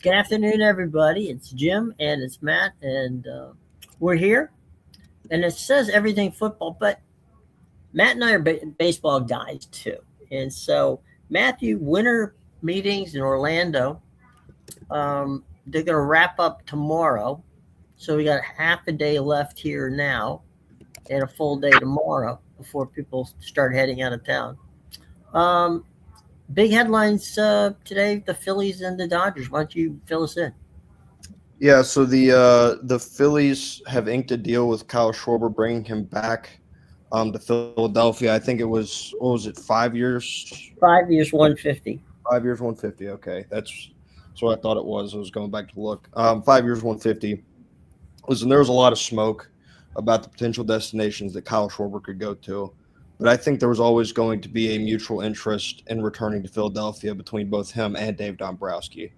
Good afternoon, everybody. It's Jim and it's Matt, and we're here. And it says everything football, but Matt and I are baseball guys too. And so, Matthew, winter meetings in Orlando, they're going to wrap up tomorrow. So, we got half a day left here now and a full day tomorrow before people start heading out of town. Um, Big headlines today: the Phillies and the Dodgers. Why don't you fill us in? Yeah, so the Phillies have inked a deal with Kyle Schwarber, bringing him back to Philadelphia. I think it was what was it, 5 years? 5 years, 150. 5 years, 150. Okay, that's what I thought it was. I was going back to look. 5 years, 150. Listen, there was a lot of smoke about the potential destinations that Kyle Schwarber could go to, but I think there was always going to be a mutual interest in returning to Philadelphia between both him and Dave Dombrowski.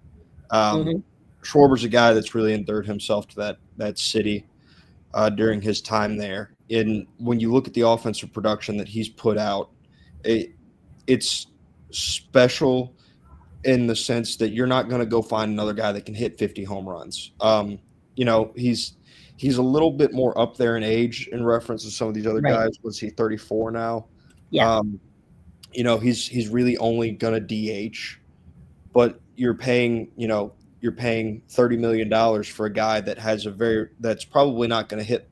Um, Hmm. Schwarber's a guy that's really endeared himself to that city during his time there. And when you look at the offensive production that he's put out, it, it's special in the sense that you're not going to go find another guy that can hit 50 home runs. He's a little bit more up there in age in reference to some of these other Right. guys. Was he 34 now? Yeah. Um, he's really only going to DH, but you're paying $30 million for a guy that has that's probably not going to hit.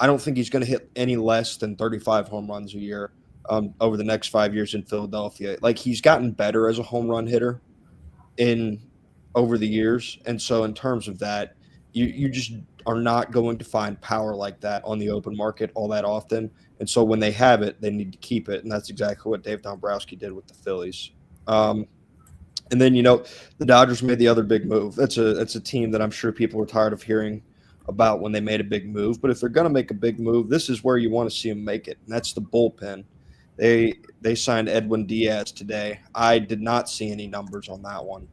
I don't think he's going to hit any less than 35 home runs a year over the next 5 years in Philadelphia. Like, he's gotten better as a home run hitter in over the years, and so in terms of that, you just are not going to find power like that on the open market all that often. And so when they have it, they need to keep it, and that's exactly what Dave Dombrowski did with the Phillies. And then the Dodgers made the other big move. That's a team that I'm sure people are tired of hearing about when they made a big move. But if they're going to make a big move, this is where you want to see them make it, and that's the bullpen. They signed Edwin Diaz today. I did not see any numbers on that one.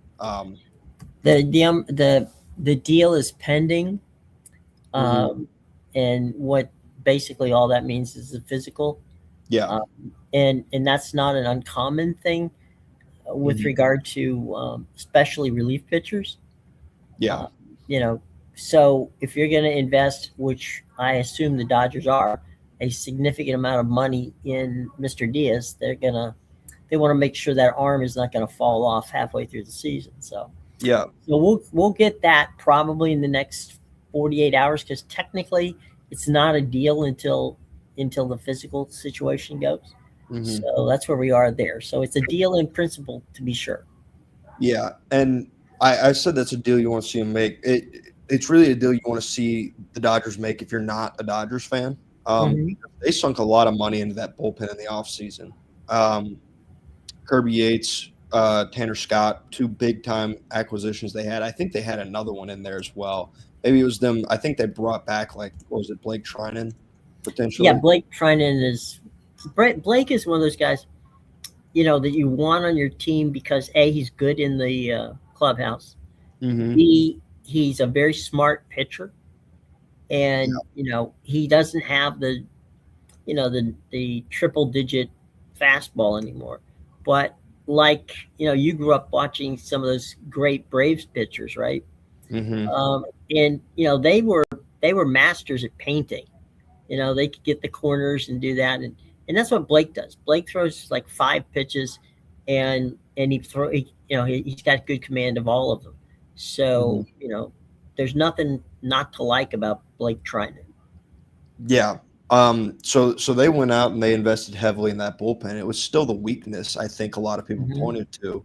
The deal is pending, Mhm. um, and what basically all that means is the physical, Yeah. um, and that's not an uncommon thing with Mhm. regard to especially relief pitchers. Yeah. Uh, you know, so if you're going to invest, which I assume the Dodgers are, a significant amount of money in Mr. Diaz, they want to make sure that arm is not going to fall off halfway through the season. Yeah. So we'll get that probably in the next 48 hours because technically it's not a deal until the physical situation goes. Mhm. So that's where we are there. So it's a deal in principle to be sure. Yeah. And I said that's a deal you want to see them make. It's really a deal you want to see the Dodgers make if you're not a Dodgers fan. Hmm. They sunk a lot of money into that bullpen in the offseason. Um, Kirby Yates, Tanner Scott, two big time acquisitions they had. I think they had another one in there as well. Maybe it was them. I think they brought back, like, what was it, Blake Trinan Yeah, potentially? Blake Trinan is Blake is one of those guys that you want on your team because a he's good in the clubhouse. Hmm. B, he's a very smart pitcher, Yeah. and he doesn't have the triple digit fastball anymore. But like you grew up watching some of those great Braves pitchers, right? Hmm. And they were masters at painting. They could get the corners and do that, and that's what Blake does. Blake throws like five pitches, and he's got good command of all of them. Hmm. So there's nothing not to like about Blake Trinan. Yeah. So they went out and they invested heavily in that bullpen. It was still the weakness I think a lot of people Hmm. pointed to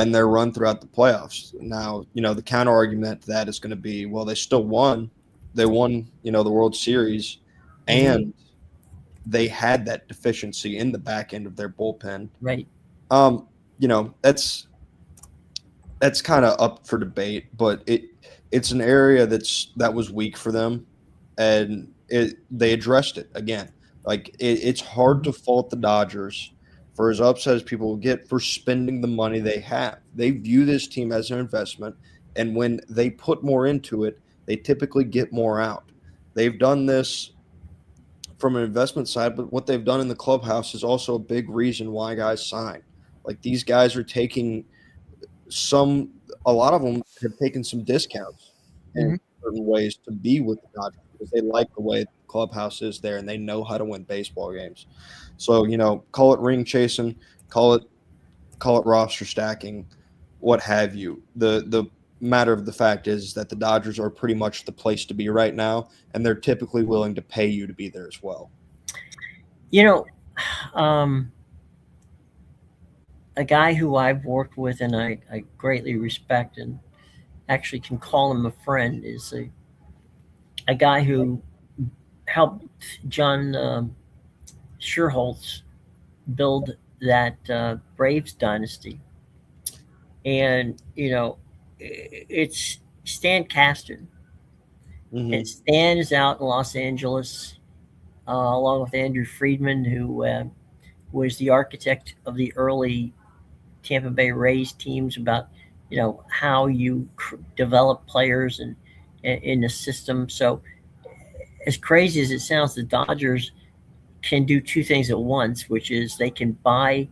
in their run throughout the playoffs. Now, the counter argument to that is going to be, well, they still won. They won, the World Series, Hmm. and they had that deficiency in the back end of their bullpen. Right. Um, that's kind of up for debate, but it's an area that was weak for them, and they addressed it again. Like, it's hard Mhm. to fault the Dodgers for as upset as people will get for spending the money they have. They view this team as an investment, and when they put more into it, they typically get more out. They've done this from an investment side, but what they've done in the clubhouse is also a big reason why guys sign. Like, these guys are taking some a lot of them have taken some discounts in Mhm. certain ways to be with the Dodgers because they like the way the clubhouse is there and they know how to win baseball games. So, call it ring chasing, call it roster stacking, what have you. The matter of the fact is that the Dodgers are pretty much the place to be right now, and they're typically willing to pay you to be there as well. You know, um, a guy who I've worked with and I greatly respect and actually can call him a friend is a guy who helped John Sherholtz build that Braves dynasty. And, it's Stan Kasten. And Mm-hmm. Stan is out in Los Angeles along with Andrew Friedman, who was the architect of the early Tampa Bay Rays teams about how you develop players and in the system. So as crazy as it sounds, the Dodgers can do two things at once, which is they can buy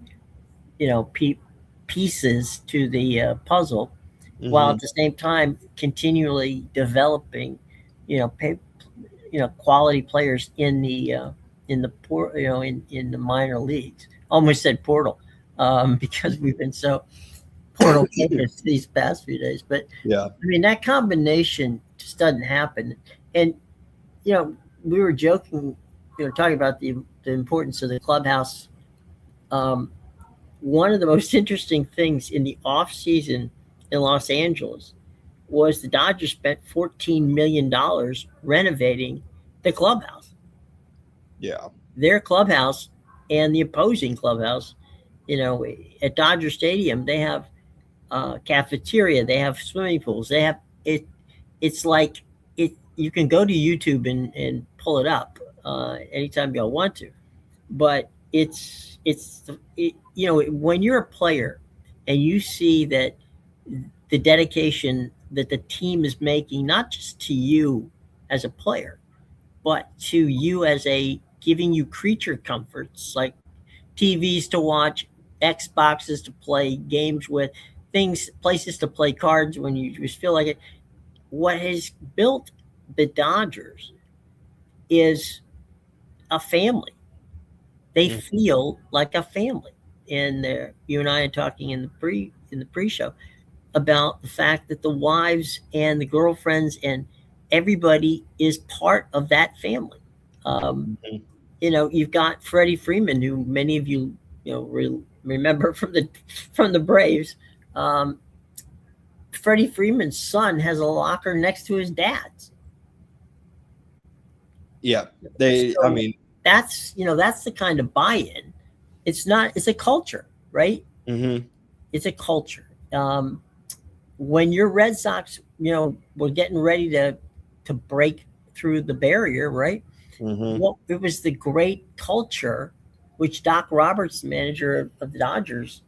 pieces to the puzzle, while Mm-hmm. at the same time continually developing pay, quality players in the in the minor leagues. Almost said portal, because we've been so portal focused these past few days. But Yeah. I mean, that combination just doesn't happen. And you know, we were joking, talking about the importance of the clubhouse. Um, One of the most interesting things in the off season in Los Angeles was the Dodgers spent $14 million renovating the clubhouse. Yeah. Their clubhouse and the opposing clubhouse, you know, at Dodger Stadium, they have cafeteria, they have swimming pools, they have it. It's like it. You can go to YouTube and pull it up anytime you want to, but when you're a player and you see that the dedication that the team is making, not just to you as a player, but to you as a giving you creature comforts like TVs to watch, Xboxes to play games with, things, places to play cards when you just feel like it. What has built the Dodgers is a family. They Mm-hmm. feel like a family. And you and I are talking in the pre-show about the fact that the wives and the girlfriends and everybody is part of that family. Um, Mm-hmm. you've got Freddie Freeman, who many of you remember from the Braves. Um, Freddie Freeman's son has a locker next to his dad's. Yeah. I So mean, that's the kind of buy-in. It's not. It's a culture, right? mm-hmm. It's a culture. When your Red Sox, were getting ready to break through the barrier, right? Mm-hmm. Well, it was the great culture which Doc Roberts, the manager of the Dodgers,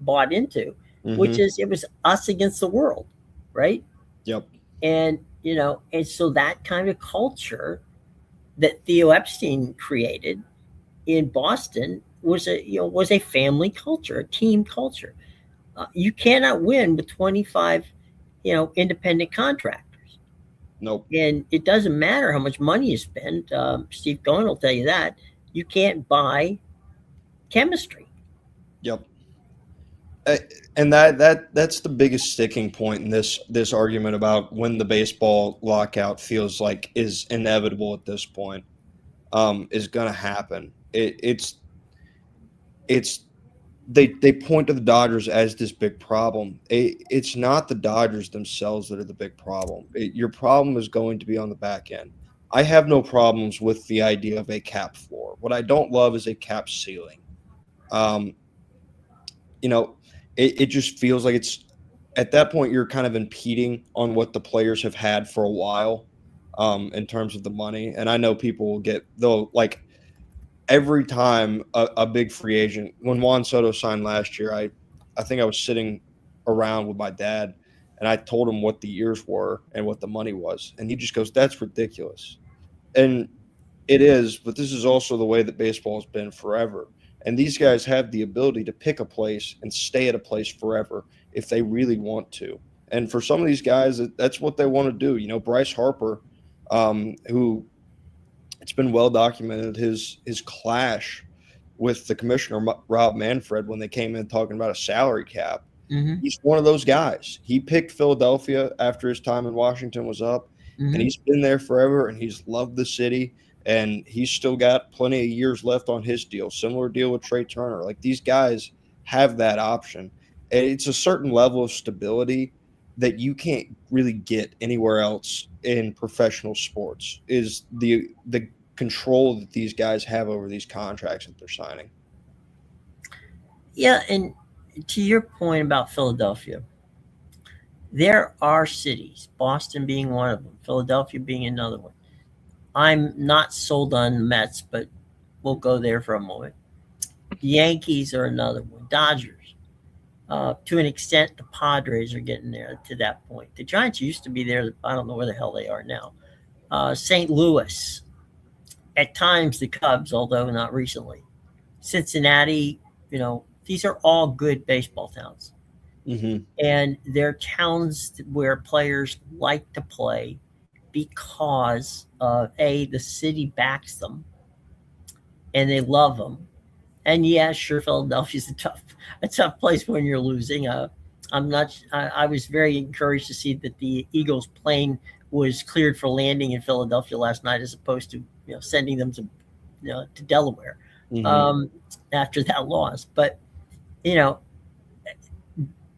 bought into, which Mm-hmm. is it was us against the world, right? Yep. And so that kind of culture that Theo Epstein created in Boston was a family culture, a team culture. You cannot win with 25 independent contractors, Nope. and it doesn't matter how much money you spend. Steve Cohen will tell you that you can't buy chemistry. Yep. Uh, and that's the biggest sticking point in this argument about when the baseball lockout feels like is inevitable at this point, is going to happen. It's they point to the Dodgers as this big problem. It's not the Dodgers themselves that are the big problem. Your problem is going to be on the back end. I have no problems with the idea of a cap floor. What I don't love is a cap ceiling. Um, you know, it just feels like it's at that point you're kind of impeding on what the players have had for a while, in terms of the money. And I know people will get though like every time a big free agent when Juan Soto signed last year, I think I was sitting around with my dad and I told him what the years were and what the money was, and he just goes, "That's ridiculous." And it is, but this is also the way that baseball has been forever. And these guys have the ability to pick a place and stay at a place forever if they really want to. And for some of these guys, that's what they want to do. Bryce Harper, who it's been well documented his clash with the commissioner Rob Manfred when they came in talking about a salary cap. Mm-hmm. He's one of those guys. He picked Philadelphia after his time in Washington was up, and Mm-hmm. he's been there forever, and he's loved the city, and he's still got plenty of years left on his deal. Similar deal with Trey Turner. Like, these guys have that option. And it's a certain level of stability that you can't really get anywhere else in professional sports, is the control that these guys have over these contracts that they're signing. Yeah, and to your point about Philadelphia, there are cities, Boston being one of them, Philadelphia being another one. I'm not sold on the Mets, but we'll go there for a moment. The Yankees are another one. Dodgers. To an extent, the Padres are getting there to that point. The Giants used to be there. I don't know where the hell they are now. St. Louis. At times, the Cubs, although not recently. Cincinnati, these are all good baseball towns. Mm-hmm. And they're towns where players like to play because the city backs them and they love them. And yeah, sure, Philadelphia's a tough place when you're losing. I'm not. I was very encouraged to see that the Eagles plane was cleared for landing in Philadelphia last night, as opposed to sending them to Delaware Mm-hmm. um, after that loss. But you know,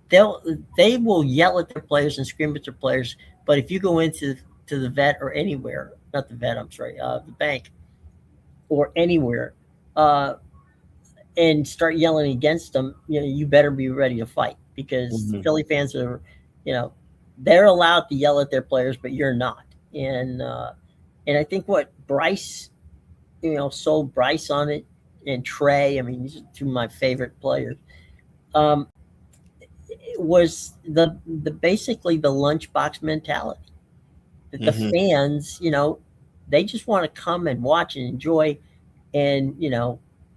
they will yell at their players and scream at their players. But if you go to the vet or anywhere, not the vet, I'm sorry, the bank or anywhere, uh, and start yelling against them, you better be ready to fight, because Mm-hmm. Philly fans are, you know, they're allowed to yell at their players, but you're not. And I think what Bryce, sold Bryce on it, and Trey. I mean, these are two of my favorite players. Um, was the basically the lunchbox mentality that the Mm-hmm. fans, they just want to come and watch and enjoy, and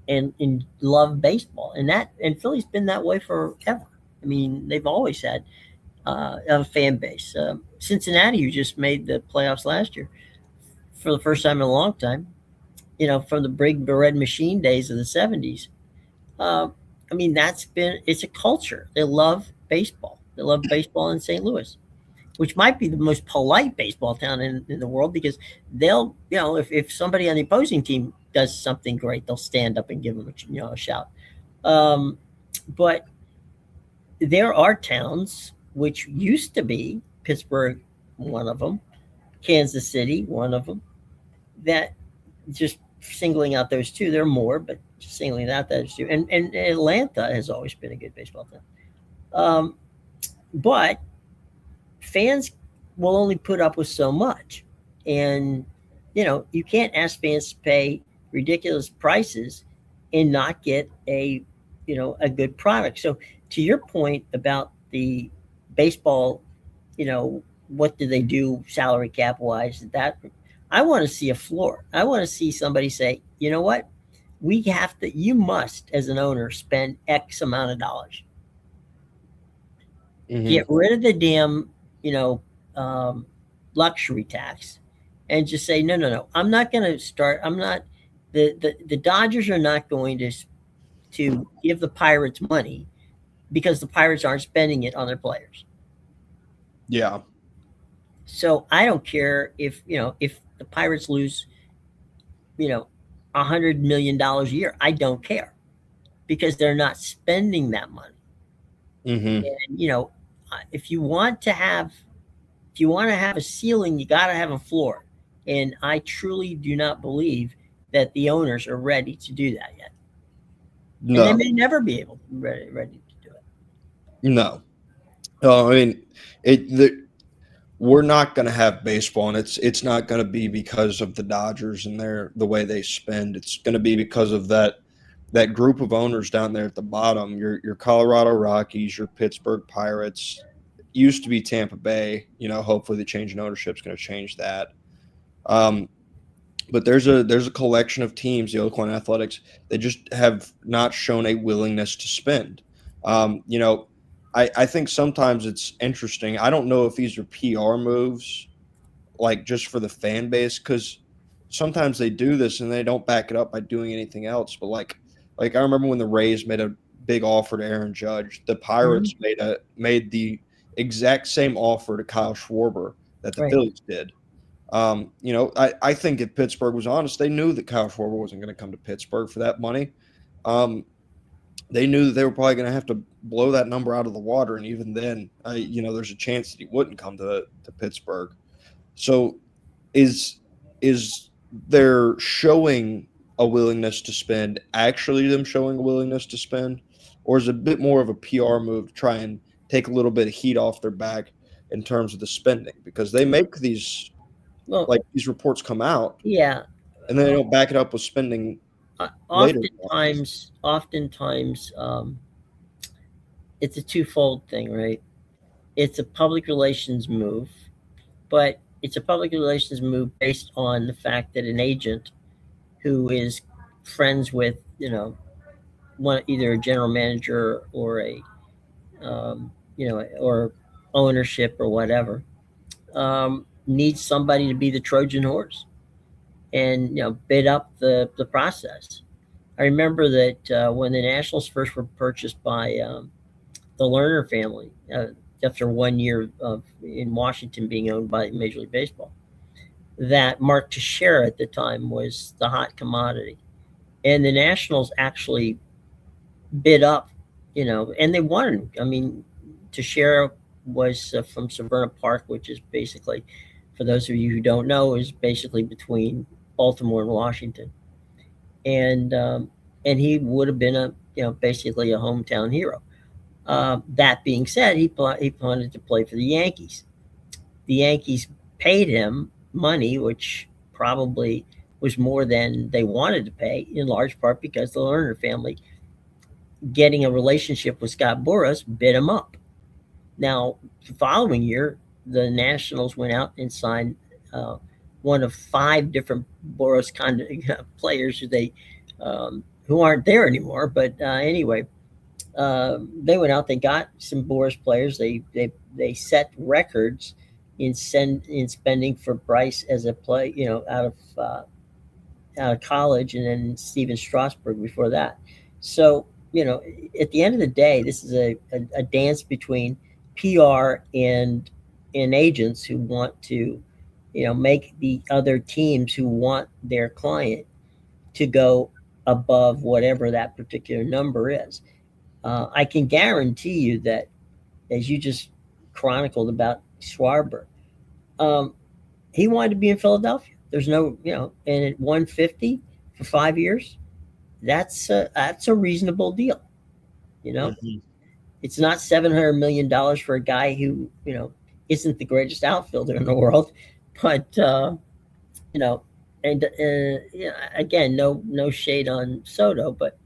and love baseball, and Philly's been that way forever. I mean, they've always had a fan base. Cincinnati, who just made the playoffs last year for the first time in a long time, from the Big Red Machine days of the '70s. Uh, I mean, it's a culture. They love baseball. They love baseball in St. Louis, which might be the most polite baseball town in the world, because they'll, if somebody on the opposing team does something great, they'll stand up and give them a shout. Um, but there are towns, which used to be Pittsburgh, one of them, Kansas City, one of them, that, just singling out those two. There are more, but just singling out those two. And Atlanta has always been a good baseball town. Um, but fans will only put up with so much. And, you can't ask fans to pay ridiculous prices and not get a good product. So to your point about the baseball, what do they do salary cap wise? That I want to see a floor. I want to see somebody say, you know what? You must, as an owner, spend X amount of dollars. Mm-hmm. Get rid of the damn, you know, um, luxury tax, and just say, no, no, no. I'm not going to start. I'm not. The Dodgers are not going to give the Pirates money, because the Pirates aren't spending it on their players. Yeah. So I don't care if the Pirates lose, you know, $100 million a year. I don't care, because they're not spending that money. Mm-hmm. And if you want to have a ceiling, you got to have a floor. And I truly do not believe that the owners are ready to do that yet, and they No. may never be able to ready to do it. No. I mean, we're not going to have baseball, and it's not going to be because of the Dodgers and the way they spend. It's going to be because of that group of owners down there at the bottom. Your Colorado Rockies, your Pittsburgh Pirates, used to be Tampa Bay. Hopefully the change in ownership is going to change that. But there's a collection of teams, the Oakland Athletics, that just have not shown a willingness to spend. Um, you know, I think sometimes it's interesting. I don't know if these are PR moves, like just for the fan base, because sometimes they do this and they don't back it up by doing anything else. But like I remember when the Rays made a big offer to Aaron Judge, the Mhm. Pirates made the exact same offer to Kyle Schwarber that the Right. Phillies did. I think if Pittsburgh was honest, they knew that Kyle Schwarber wasn't going to come to Pittsburgh for that money. They knew that they were probably going to have to blow that number out of the water, and even then, there's a chance that he wouldn't come to Pittsburgh. So, is is there showing a willingness to spend actually them showing a willingness to spend, or is it a bit more of a PR move to try and take a little bit of heat off their back in terms of the spending? Because they make these Well, like these reports come out yeah. and then they don't back it up with spending later. Oftentimes, it's a twofold thing, right? It's a public relations move, but it's a public relations move based on the fact that an agent who is friends with, one either a general manager or or ownership or whatever, needs somebody to be the Trojan horse and bid up the process. I remember that when the Nationals first were purchased by the Lerner family, after 1 year of in Washington being owned by Major League Baseball, that Mark Teixeira at the time was the hot commodity, and the Nationals actually bid up, and they won. I mean, Teixeira was from Severna Park, which is basically, for those of you who don't know, is basically between Baltimore and Washington, and and he would have been basically a hometown hero. That being said, he wanted to play for the Yankees. The Yankees paid him money, which probably was more than they wanted to pay, in large part because the Lerner family, getting a relationship with Scott Boras, bid him up. Now, the following year, the Nationals went out and signed one of five different Boras players who aren't there anymore. But anyway, they went out. They got some Boras players. They set records in spending for Bryce as a play, out of college, and then Steven Strasburg before that. So, at the end of the day, this is a dance between PR and agents who want to, make the other teams who want their client to go above whatever that particular number is. I can guarantee you that, as you just chronicled about Schwarber, um, he wanted to be in Philadelphia. There's no, and at 150 for 5 years, that's a reasonable deal. You know, Mhm. it's not $700 million for a guy who isn't the greatest outfielder in the world, but you know, and again, no shade on Soto, but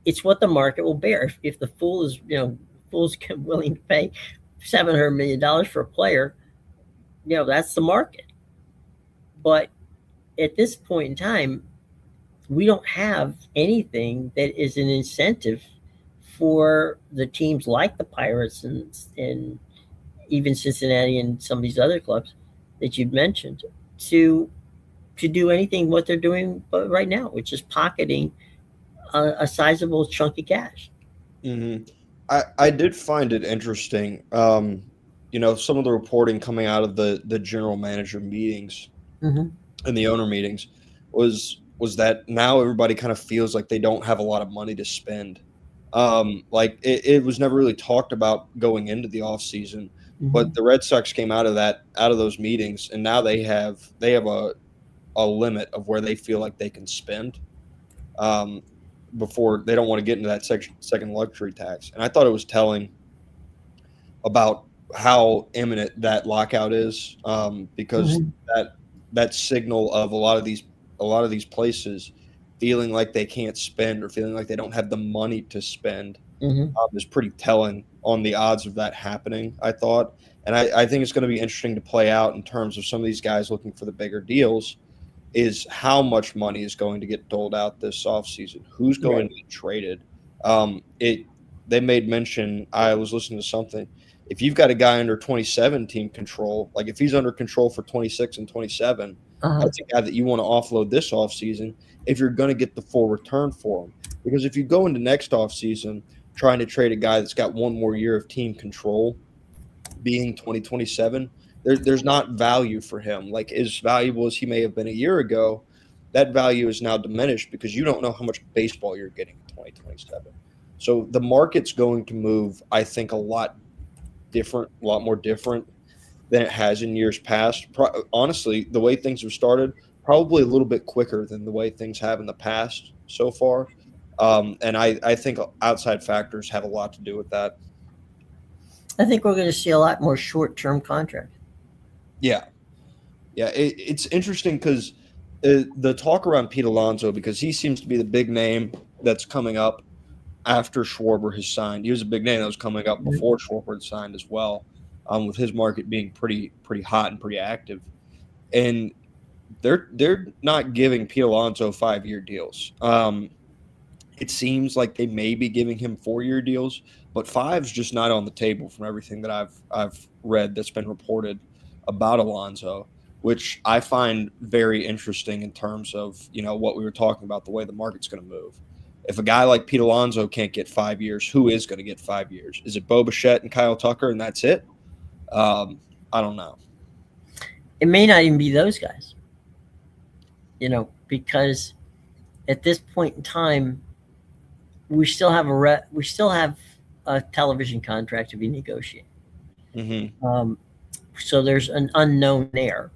it's what the market will bear. If the fool's willing to pay $700 million for a player, that's the market. But at this point in time, we don't have anything that is an incentive for the teams like the Pirates and even Cincinnati and some of these other clubs that you've mentioned to do anything what they're doing right now, which is pocketing a sizable chunk of cash. Mhm. I did find it interesting. Some of the reporting coming out of the general manager meetings Mm-hmm. and the owner meetings was that now everybody kind of feels like they don't have a lot of money to spend. Like it was never really talked about going into the off season, Mm-hmm. but the Red Sox came out of those meetings, and now they have a limit of where they feel like they can spend. Um, Before they don't want to get into that second luxury tax. And I thought it was telling about how imminent that lockout is, because Mm-hmm. that signal of a lot of these places feeling like they can't spend or feeling like they don't have the money to spend, Mm-hmm. is pretty telling on the odds of that happening, I thought. And I think it's going to be interesting to play out in terms of some of these guys looking for the bigger deals, is how much money is going to get doled out this offseason, who's going Right. to get traded. It they made mention. I was listening to something. If you've got a guy under 27 team control, like if he's under control for 26 and 27, Uh-huh. that's a guy that you want to offload this offseason if you're going to get the full return for him. Because if you go into next offseason trying to trade a guy that's got one more year of team control, being 2027, there's not value for him. Like as valuable as he may have been a year ago, that value is now diminished because you don't know how much baseball you're getting in 2027. So the market's going to move, I think, a lot more different than it has in years past. Honestly, the way things have started, probably a little bit quicker than the way things have in the past so far. And I think outside factors have a lot to do with that. I think we're going to see a lot more short-term contracts. Yeah. Yeah. It's interesting because the talk around Pete Alonso, because he seems to be the big name that's coming up after Schwarber has signed. He was a big name that was coming up before Schwarber had signed as well, with his market being pretty hot and pretty active. And they're not giving Pete Alonso 5-year deals. It seems like they may be giving him 4-year deals, but 5's just not on the table from everything that I've read that's been reported about Alonso, which I find very interesting in terms of, what we were talking about, the way the market's going to move. If a guy like Pete Alonso can't get 5 years, who is going to get 5 years? Is it Bo Bichette and Kyle Tucker and that's it? I don't know. It may not even be those guys, because at this point in time, we still have a television contract to be negotiated. Mm-hmm. So there's an unknown there,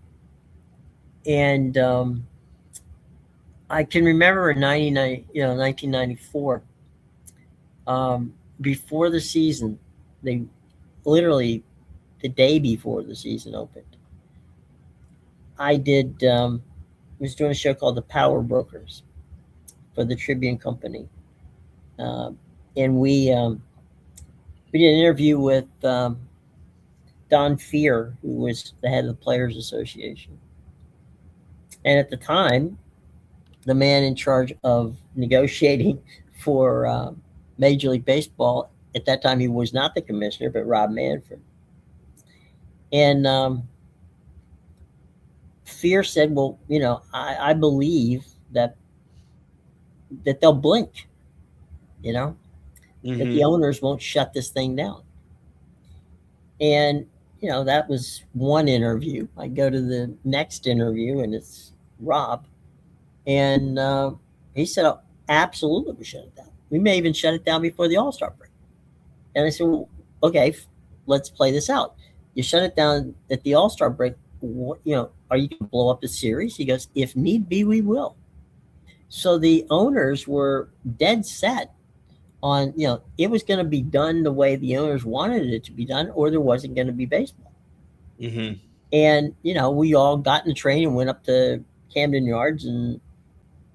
and I can remember in 1994, before the season, they literally the day before the season opened, I was doing a show called The Power Brokers for the Tribune Company, and we did an interview with Don Fear, who was the head of the Players Association, and at the time, the man in charge of negotiating for Major League Baseball. At that time, he was not the commissioner, but Rob Manfred. And Fear said, "Well, I believe that they'll blink, that the owners won't shut this thing down." And that was one interview. I go to the next interview, and it's Rob, and he said, "Oh, absolutely, we shut it down. We may even shut it down before the All-Star break." And I said, "Well, okay, let's play this out. You shut it down at the All-Star break. Are you going to blow up the series?" He goes, "If need be, we will." So the owners were dead set on, it was going to be done the way the owners wanted it to be done, or there wasn't going to be baseball. Mm-hmm. And, we all got in the train and went up to Camden Yards and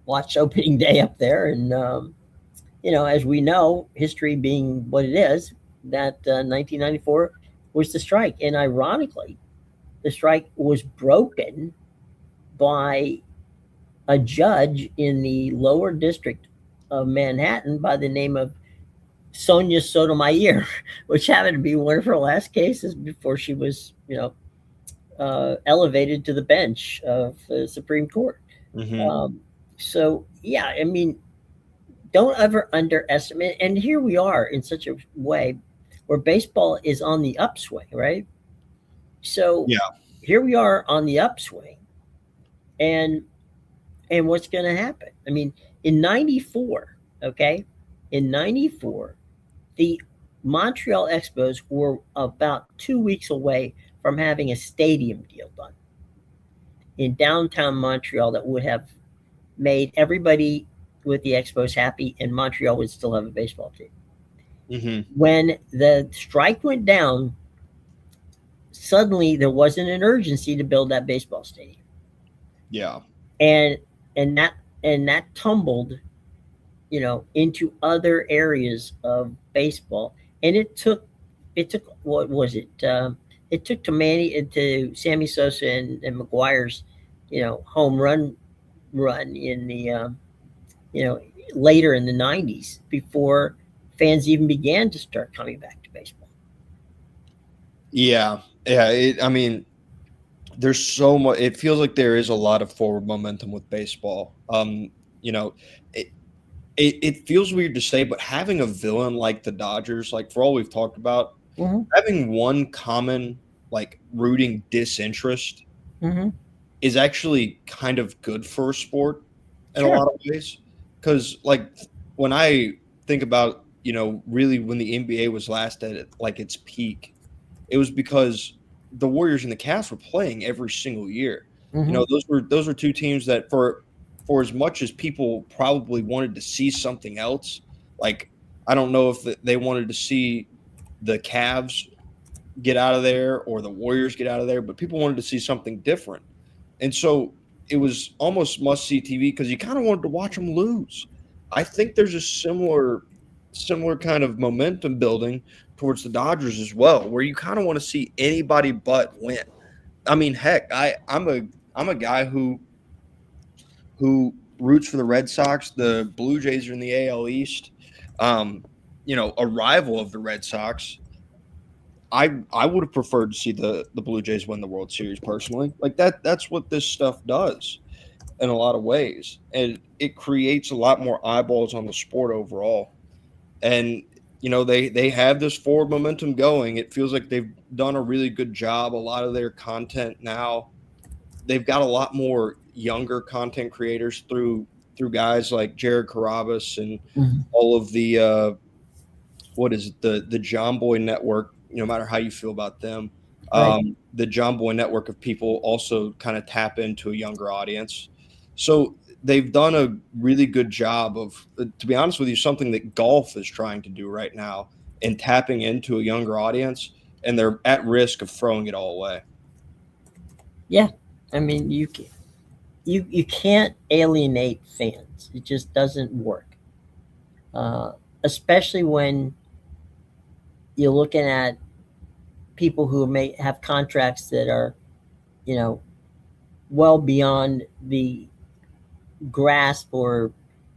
watched opening day up there. And, as we know, history being what it is, that 1994 was the strike. And ironically, the strike was broken by a judge in the lower district of Manhattan by the name of Sonia Sotomayor, which happened to be one of her last cases before she was, elevated to the bench of the Supreme Court. Mm-hmm. So, yeah, I mean, don't ever underestimate. And here we are in such a way where baseball is on the upswing, right? So, yeah, here we are on the upswing, and what's going to happen? I mean, in 94, okay, the Montreal Expos were about 2 weeks away from having a stadium deal done in downtown Montreal that would have made everybody with the Expos happy, and Montreal would still have a baseball team. Mm-hmm. When the strike went down, suddenly there wasn't an urgency to build that baseball stadium. Yeah. And that tumbled, into other areas of baseball. And it took what was it? It took to Sammy Sosa and McGuire's, home run in the, later in the 90s before fans even began to start coming back to baseball. Yeah. I mean, there's so much. It feels like there is a lot of forward momentum with baseball. You know, it, it feels weird to say, but having a villain like the Dodgers, like for all we've talked about, Mm-hmm. having one common like rooting disinterest Mm-hmm. is actually kind of good for a sport in a Sure. lot of ways. Because like when I think about, really when the NBA was last at like its peak, it was because the Warriors and the Cavs were playing every single year. Mm-hmm. Those were two teams that for as much as people probably wanted to see something else, like I don't know if they wanted to see the Cavs get out of there or the Warriors get out of there, but people wanted to see something different. And so it was almost must see TV because you kind of wanted to watch them lose. I think there's a similar kind of momentum building towards the Dodgers as well, where you kind of want to see anybody but win. I mean, heck, I'm a guy who roots for the Red Sox. The Blue Jays are in the AL East. A rival of the Red Sox. I would have preferred to see the Blue Jays win the World Series personally. Like that's what this stuff does in a lot of ways. And it creates a lot more eyeballs on the sport overall. And they have this forward momentum going. It feels like they've done a really good job. A lot of their content now, they've got a lot more younger content creators through guys like Jared Carabas and Mm-hmm. all of the what is it, the John Boy Network. No matter how you feel about them, Right. the John Boy Network of people also kind of tap into a younger audience. So they've done a really good job of, to be honest with you, something that golf is trying to do right now and tapping into a younger audience, and they're at risk of throwing it all away. Yeah. I mean, you can't alienate fans. It just doesn't work. Uh, Especially when you're looking at people who may have contracts that are, you know, well beyond the grasp or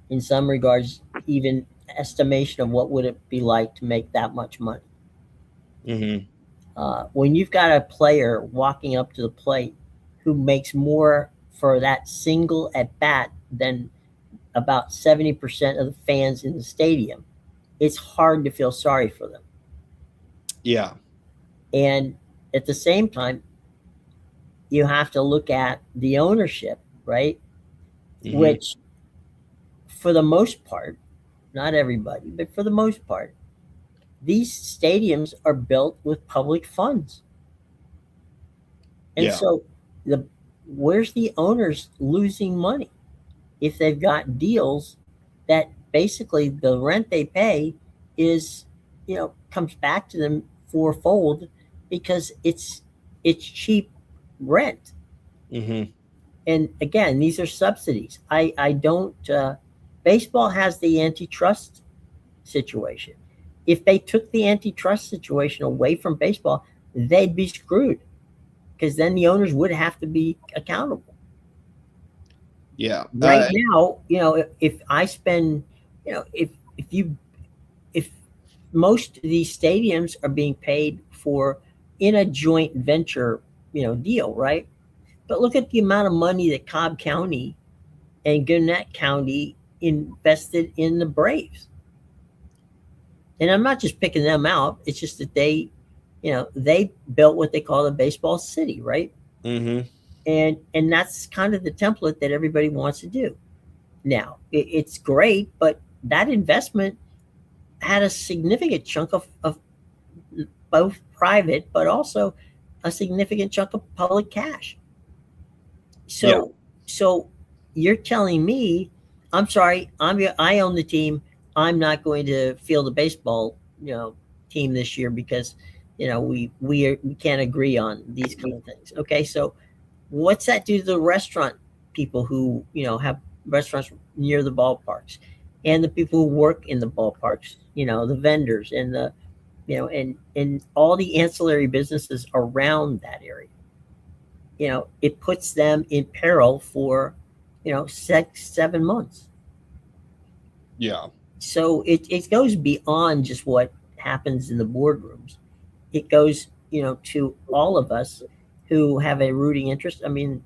in some regards even estimation of what would it be like to make that much money. Mm-hmm. When you've got a player walking up to the plate who makes more for that single at bat than about 70% of the fans in the stadium, it's hard to feel sorry for them. Yeah. And at the same time, you have to look at the ownership, right? Mm-hmm. Which, for the most part, not everybody, but for the most part, these stadiums are built with public funds. And Yeah. so the where's the owners losing money if they've got deals that basically the rent they pay is, comes back to them fourfold because it's cheap rent. Mm-hmm. And again, these are subsidies. I don't baseball has the antitrust situation. If they took the antitrust situation away from baseball, they'd be screwed because then the owners would have to be accountable. Yeah. Right now, if I spend, if you if most of these stadiums are being paid for in a joint venture, deal, right? But look at the amount of money that Cobb County and Gwinnett County invested in the Braves. And I'm not just picking them out. It's just that they built what they call a baseball city, right? Mm-hmm. And that's kind of the template that everybody wants to do. Now, it's great, but that investment had a significant chunk of both private, but also a significant chunk of public cash. Yeah. So you're telling me, I'm sorry, I own the team. I'm not going to field a baseball, team this year because, we can't agree on these kind of things. Okay, so what's that do to the restaurant people who have restaurants near the ballparks, and the people who work in the ballparks, the vendors and the and all the ancillary businesses around that area? It puts them in peril for 6-7 months. Yeah. So it goes beyond just what happens in the boardrooms. It goes, to all of us who have a rooting interest. I mean,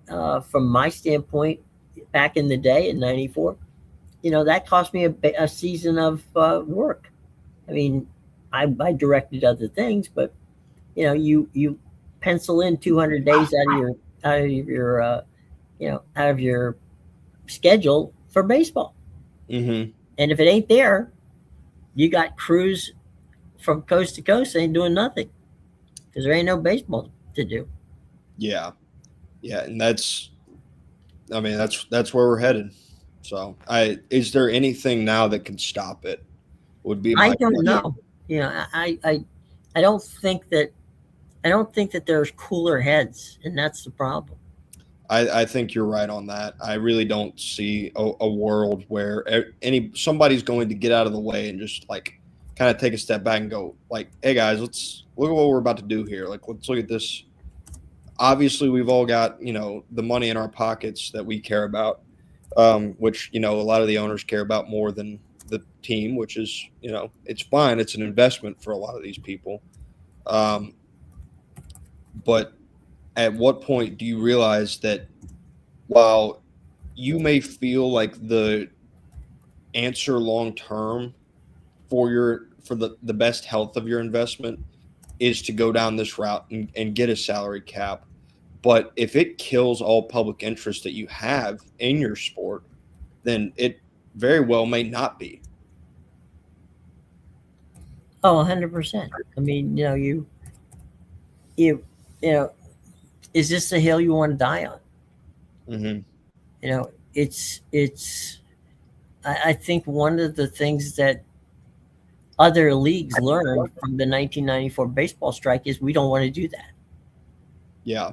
from my standpoint, back in the day in '94, that cost me a season of work. I mean, I directed other things, but you pencil in 200 days out of your schedule for baseball, Hmm. and if it ain't there, you got crews from coast to coast ain't doing nothing because there ain't no baseball to do. Yeah, yeah, and I mean, that's where we're headed. So, is there anything now that can stop it? Would be I my don't question. know. I don't think that there's cooler heads, and that's the problem. I think you're right on that. I really don't see a world where somebody's going to get out of the way and just like kind of take a step back and go like, "Hey guys, let's look at what we're about to do here. Like, let's look at this. Obviously, we've all got the money in our pockets that we care about, which a lot of the owners care about more than the team, which is it's fine. It's an investment for a lot of these people, um, but at what point do you realize that while you may feel like the answer long term for the best health of your investment is to go down this route and get a salary cap, but if it kills all public interest that you have in your sport, then it very well may not be. Oh, 100%. I mean, you you know, is this the hill you want to die on? Hmm. It's. I think one of the things that other leagues learned from the 1994 baseball strike is we don't want to do that. Yeah,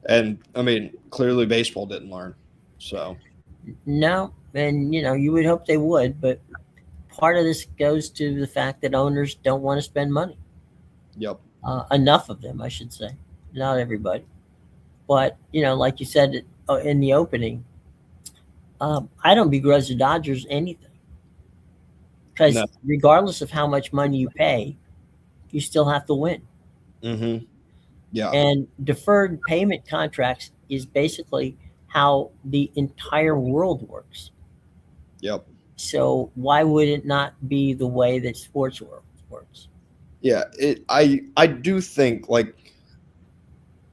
and I mean clearly baseball didn't learn. So No, and you would hope they would, but part of this goes to the fact that owners don't want to spend money. yep. Enough of them, I should say. Not everybody, but like you said in the opening, I don't begrudge the Dodgers anything No. because regardless of how much money you pay, you still have to win. Hmm. Yeah. And deferred payment contracts is basically how the entire world works. Yep. So why would it not be the way that sports world works? Yeah. I do think like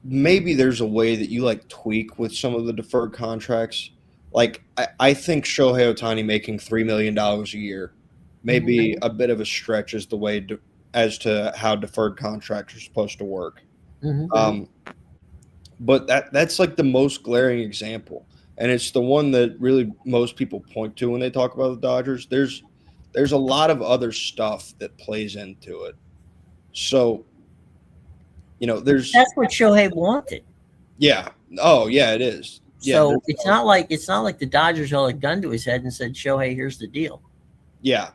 maybe there's a way that you like tweak with some of the deferred contracts. Like I think Shohei Otani making $3 million a year may Mhm. be a bit of a stretch as as to how deferred contracts are supposed to work. Mhm. Um, but that's like the most glaring example, and it's the one that really most people point to when they talk about the Dodgers. There's a lot of other stuff that plays into it. So there's That's what Shohei wanted. yeah. Oh yeah, it is. Yeah, there's So it's not like the Dodgers held a gun to his head and said, "Shohei, here's the deal." yeah.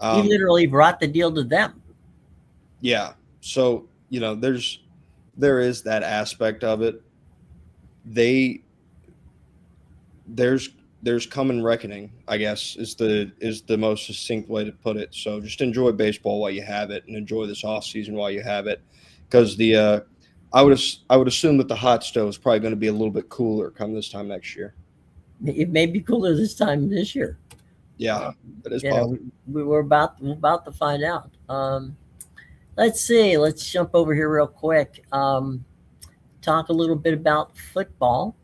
He Um, literally brought the deal to them. yeah. So, there is that aspect of it. They there's there's coming reckoning, I guess, is the most succinct way to put it. So just enjoy baseball while you have it and enjoy this off season while you have it. Because I would assume that the hot stove is probably going to be a little bit cooler come this time next year. It may be cooler this time this year. Yeah, Uh, that is you know, possible. we're about to find out. Let's see. Let's jump over here real quick. Talk a little bit about football.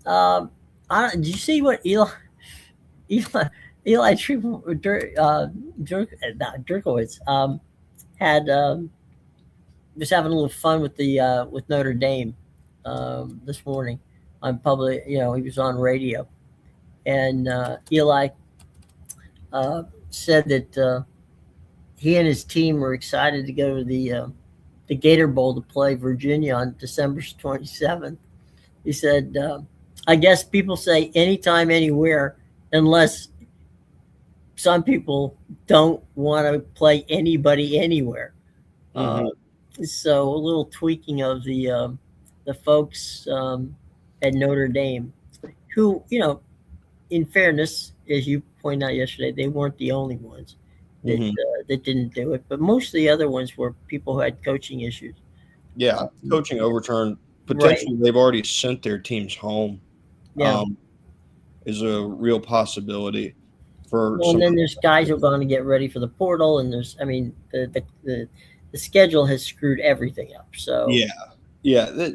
Um, did you see what Eli not Dirkowitz had was having a little fun with the with Notre Dame this morning on public. He was on radio, and Eli said that he and his team were excited to go to the Gator Bowl to play Virginia on December 27th. He said, "I guess people say anytime, anywhere, unless some people don't want to play anybody anywhere." Uh, Hmm. so a little tweaking of the folks at Notre Dame, who in fairness, as you pointed out yesterday, they weren't the only ones that Hmm. that didn't do it, but most of the other ones were people who had coaching issues. Yeah, Um, coaching overturn. right. Potentially, they've already sent their teams home. Yeah. Um, is a real possibility for Well, some and then of there's guys who are going to get ready for the portal, and there's, I mean, the schedule has screwed everything up. So, yeah, yeah.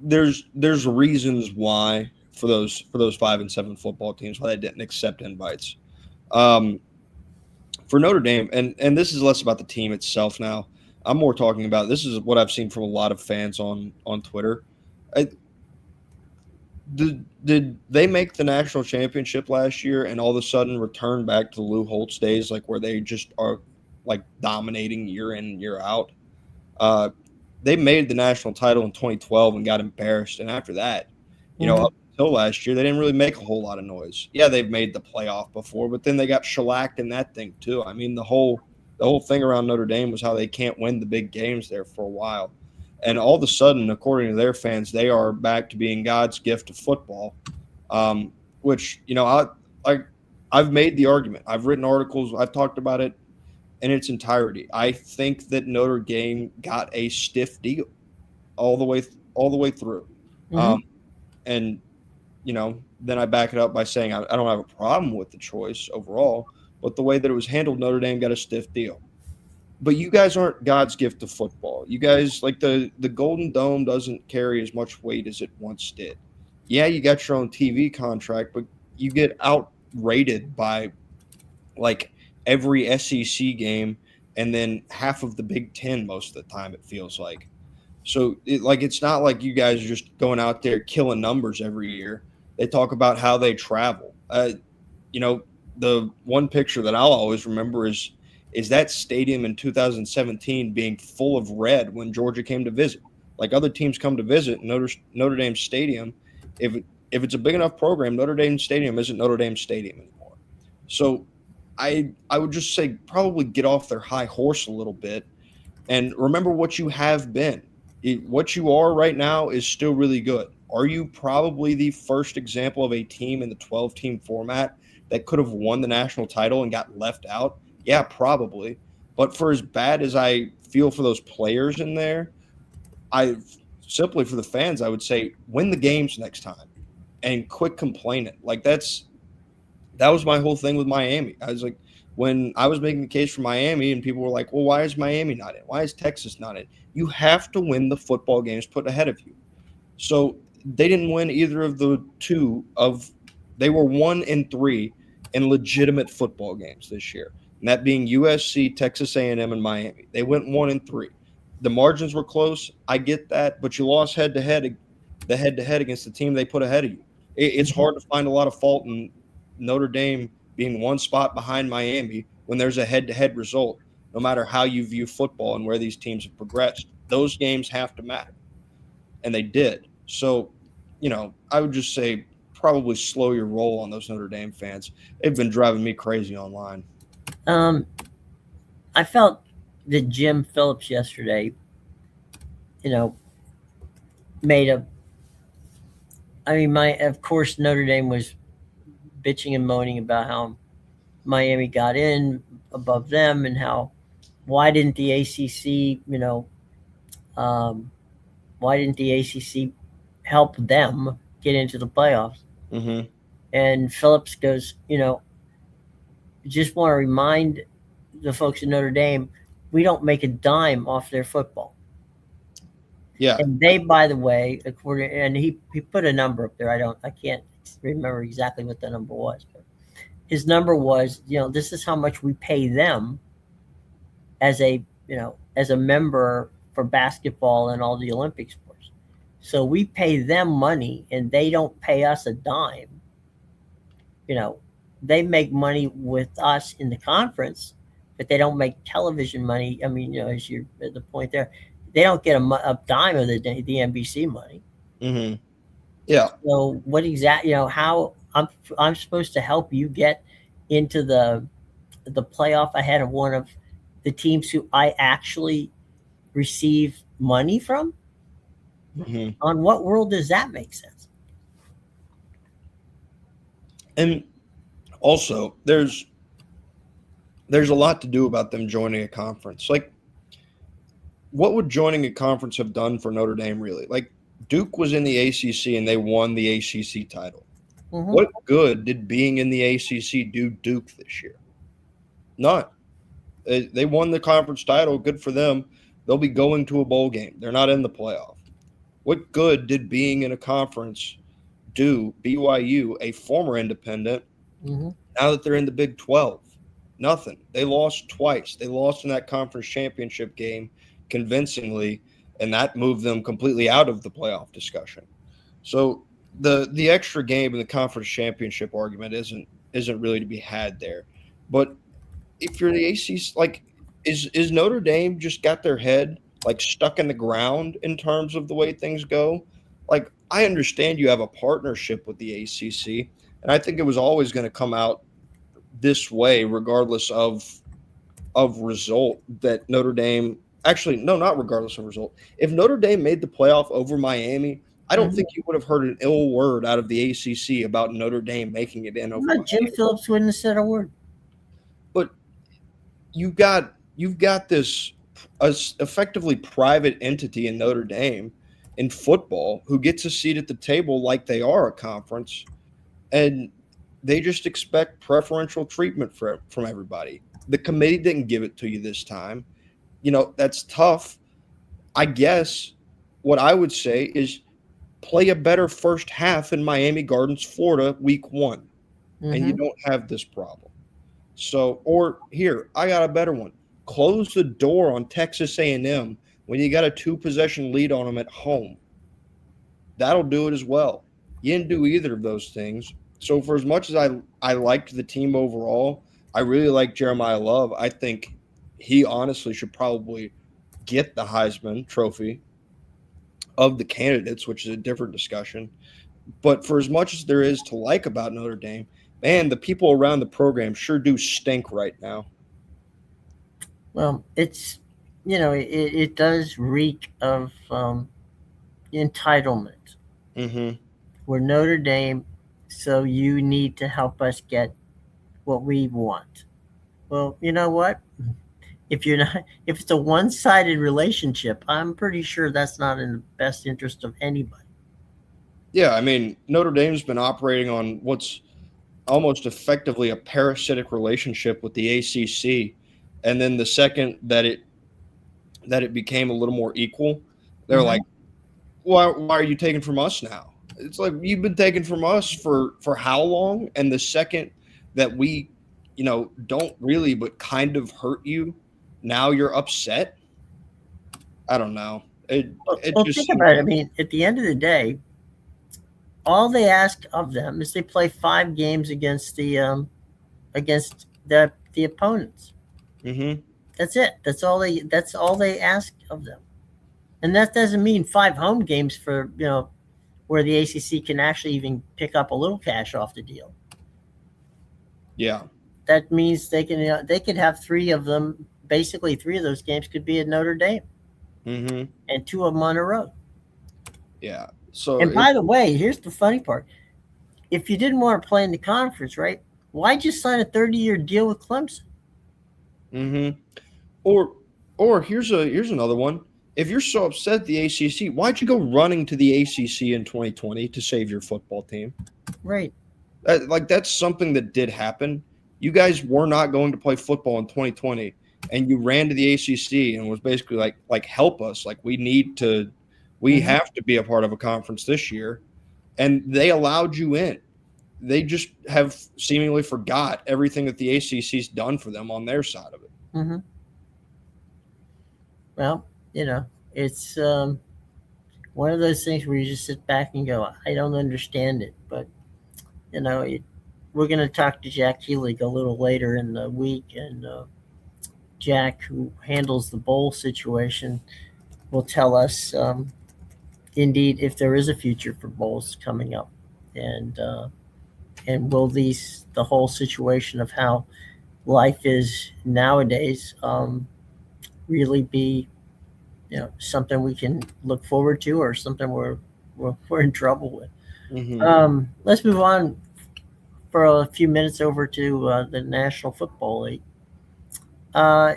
There's reasons why for those 5 and 7 football teams why they didn't accept invites. Um, for Notre Dame, and this is less about the team itself now. I'm more talking about this is what I've seen from a lot of fans on Twitter. I, did they make the national championship last year and all of a sudden return back to the Lou Holtz days, like where they just are like dominating year in year out? Uh, they made the national title in 2012 and got embarrassed, and after that, mhm. up until last year, they didn't really make a whole lot of noise. Yeah, they've made the playoff before, but then they got shellacked in that thing too. I mean, the whole thing around Notre Dame was how they can't win the big games there for a while, and all of a sudden, according to their fans, they are back to being God's gift to football. Um, which I I've made the argument. I've written articles. I've talked about it in its entirety. I think that Notre Dame got a stiff deal all the way through. Um, Mhm. and then I back it up by saying I don't have a problem with the choice overall, but the way that it was handled, Notre Dame got a stiff deal. But you guys aren't God's gift to football. You guys like the Golden Dome doesn't carry as much weight as it once did. Yeah, you got your own TV contract, but you get outrated by like every SEC game and then half of the Big Ten most of the time. It feels like it's not like you guys are just going out there killing numbers every year. They talk about how they travel. You know, the one picture that I'll always remember is that stadium in 2017 being full of red when Georgia came to visit. Like other teams come to visit Notre Dame Stadium, if if it's a big enough program, Notre Dame Stadium isn't Notre Dame Stadium anymore. So I would just say probably get off their high horse a little bit and remember what you have been. What you are right now is still really good. Are you probably the first example of a team in the 12-team format that could have won the national title and got left out? Yeah, probably. But for as bad as I feel for those players in there, I simply for the fans, I would say win the games next time and quit complaining. Like that was my whole thing with Miami. I was like, when I was making the case for Miami, and people were like, well, why is Miami not in? Why is Texas not in? You have to win the football games put ahead of you. So they didn't win either of the two of, they were 1-3 in legitimate football games this year. And that being USC, Texas A&M, and Miami. They went 1-3. The margins were close. I get that, but you lost head to head against the team they put ahead of you. It's Mhm. hard to find a lot of fault in Notre Dame being one spot behind Miami when there's a head-to-head result. No matter how you view football and where these teams have progressed, those games have to matter, and they did. So, I would just say probably slow your roll on those Notre Dame fans. They've been driving me crazy online. Um, I felt that Jim Phillips yesterday, you know, made a. I mean, my of course Notre Dame was bitching and moaning about how Miami got in above them and how why didn't the ACC, um, why didn't the ACC help them get into the playoffs? Mm-hmm. And Phillips goes, just want to remind the folks in Notre Dame, we don't make a dime off their football. Yeah. And they, by the way, according and he put a number up there. I can't remember exactly what the number was, but his number was, this is how much we pay them as a member for basketball and all the Olympic sports. So we pay them money and they don't pay us a dime. You know, they make money with us in the conference, but they don't make television money. I mean, as you at the point there, they don't get a dime of the NBC money. Mm-hmm. Yeah. So what exactly, how I'm supposed to help you get into the playoff ahead of one of the teams who I actually receive money from? Mm-hmm. On what world does that make sense? And Also, there's a lot to do about them joining a conference. Like, what would joining a conference have done for Notre Dame, really? Like, Duke was in the ACC and they won the ACC title. Mm-hmm. What good did being in the ACC do Duke this year? None. They won the conference title. Good for them. They'll be going to a bowl game. They're not in the playoff. What good did being in a conference do BYU, a former independent, Mm-hmm. now that they're in the Big 12? Nothing. They lost twice. They lost in that conference championship game convincingly, and that moved them completely out of the playoff discussion. So the extra game in the conference championship argument isn't really to be had there. But if you're the ACC, like, is Notre Dame just got their head like stuck in the ground in terms of the way things go? Like, I understand you have a partnership with the ACC, and I think it was always going to come out this way, regardless of result. That Notre Dame, actually, no, not regardless of result. If Notre Dame made the playoff over Miami, I don't Mm-hmm. think you would have heard an ill word out of the ACC about Notre Dame making it in over But Jim Miami. Phillips wouldn't have said a word. But you've got this effectively private entity in Notre Dame in football who gets a seat at the table like they are a conference, and they just expect preferential treatment from everybody. The committee didn't give it to you this time. That's tough. I guess what I would say is play a better first half in Miami Gardens, Florida, week 1, and you Mm-hmm. don't have this problem. So, or here, I got a better one. Close the door on Texas A&M when you got a 2-possession lead on them at home. That'll do it as well. You didn't do either of those things. So, for as much as I liked the team overall, I really like Jeremiah Love. I think he honestly should probably get the Heisman Trophy of the candidates, which is a different discussion. But for as much as there is to like about Notre Dame, man, the people around the program sure do stink right now. Well, it's it does reek of entitlement. Mm-hmm. We're Notre Dame, so you need to help us get what we want. Well, you know what? If it's a one-sided relationship, I'm pretty sure that's not in the best interest of anybody. Yeah, I mean, Notre Dame's been operating on what's almost effectively a parasitic relationship with the ACC, and then the second that it became a little more equal, they're Mm-hmm. like, why are you taking from us now? It's like, you've been taking from us for how long? And the second that we, don't really but kind of hurt you, now you're upset. I don't know. It Well, just think seems about it. I like, mean, at the end of the day, all they ask of them is they play 5 games against the opponents. mm-hmm, That's it. That's all they ask of them. And that doesn't mean 5 home games for where the ACC can actually even pick up a little cash off the deal. yeah, That means they could have 3 of them. Basically, 3 of those games could be at Notre Dame, mm-hmm, and 2 of them on the road. yeah. So And by the way, here's the funny part: if you didn't want to play in the conference, right? Why just sign a 30-year deal with Clemson? mm-hmm. Or here's another one. If you're so upset at the ACC, why'd you go running to the ACC in 2020 to save your football team? Right. That's something that did happen. You guys were not going to play football in 2020, and you ran to the ACC and was basically like help us. Like, we Mm-hmm. have to be a part of a conference this year, and they allowed you in. They just have seemingly forgot everything that the ACC's done for them on their side of it. Mm-hmm. Well, it's one of those things where you just sit back and go, I don't understand it. But you know, it, we're going to talk to Jack Healy a little later in the week, and Jack, who handles the bowl situation, will tell us indeed if there is a future for bowls coming up, and will the whole situation of how life is nowadays really be something we can look forward to, or something we're in trouble with. Mm-hmm. Let's move on for a few minutes over to the National Football League. Uh,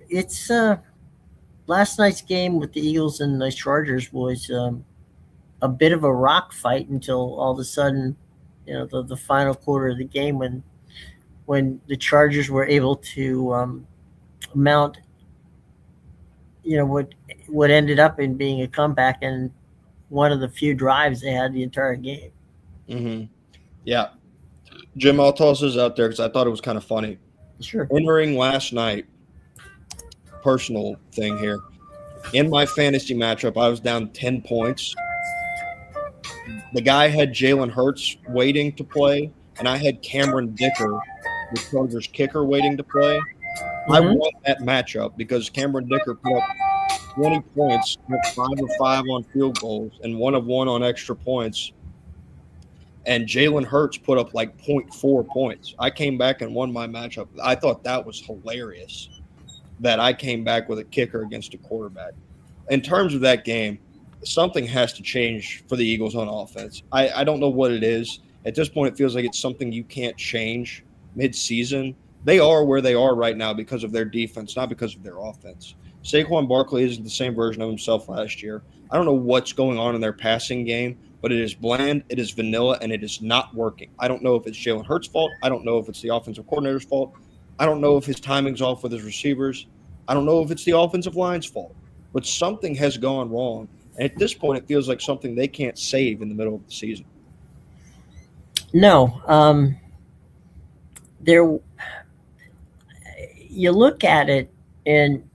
it's last night's game with the Eagles and the Chargers was a bit of a rock fight until all of a sudden, the final quarter of the game when the Chargers were able to mount, what ended up in being a comeback and one of the few drives they had the entire game. Mm-hmm. Yeah. Jim, I'll toss this out there because I thought it was kind of funny. Sure. Entering last night, personal thing here. In my fantasy matchup, I was down 10 points. The guy had Jalen Hurts waiting to play, and I had Cameron Dicker, the Chargers kicker, waiting to play. I won that matchup because Cameron Dicker put up 20 points, went 5 of 5 on field goals, and 1 of 1 on extra points. And Jalen Hurts put up like 0.4 points. I came back and won my matchup. I thought that was hilarious that I came back with a kicker against a quarterback. In terms of that game, something has to change for the Eagles on offense. I don't know what it is. At this point, it feels like it's something you can't change mid-season. They are where they are right now because of their defense, not because of their offense. Saquon Barkley isn't the same version of himself last year. I don't know what's going on in their passing game, but it is bland, it is vanilla, and it is not working. I don't know if it's Jalen Hurts' fault. I don't know if it's the offensive coordinator's fault. I don't know if his timing's off with his receivers. I don't know if it's the offensive line's fault. But something has gone wrong. And at this point, it feels like something they can't save in the middle of the season. No. You look at it, and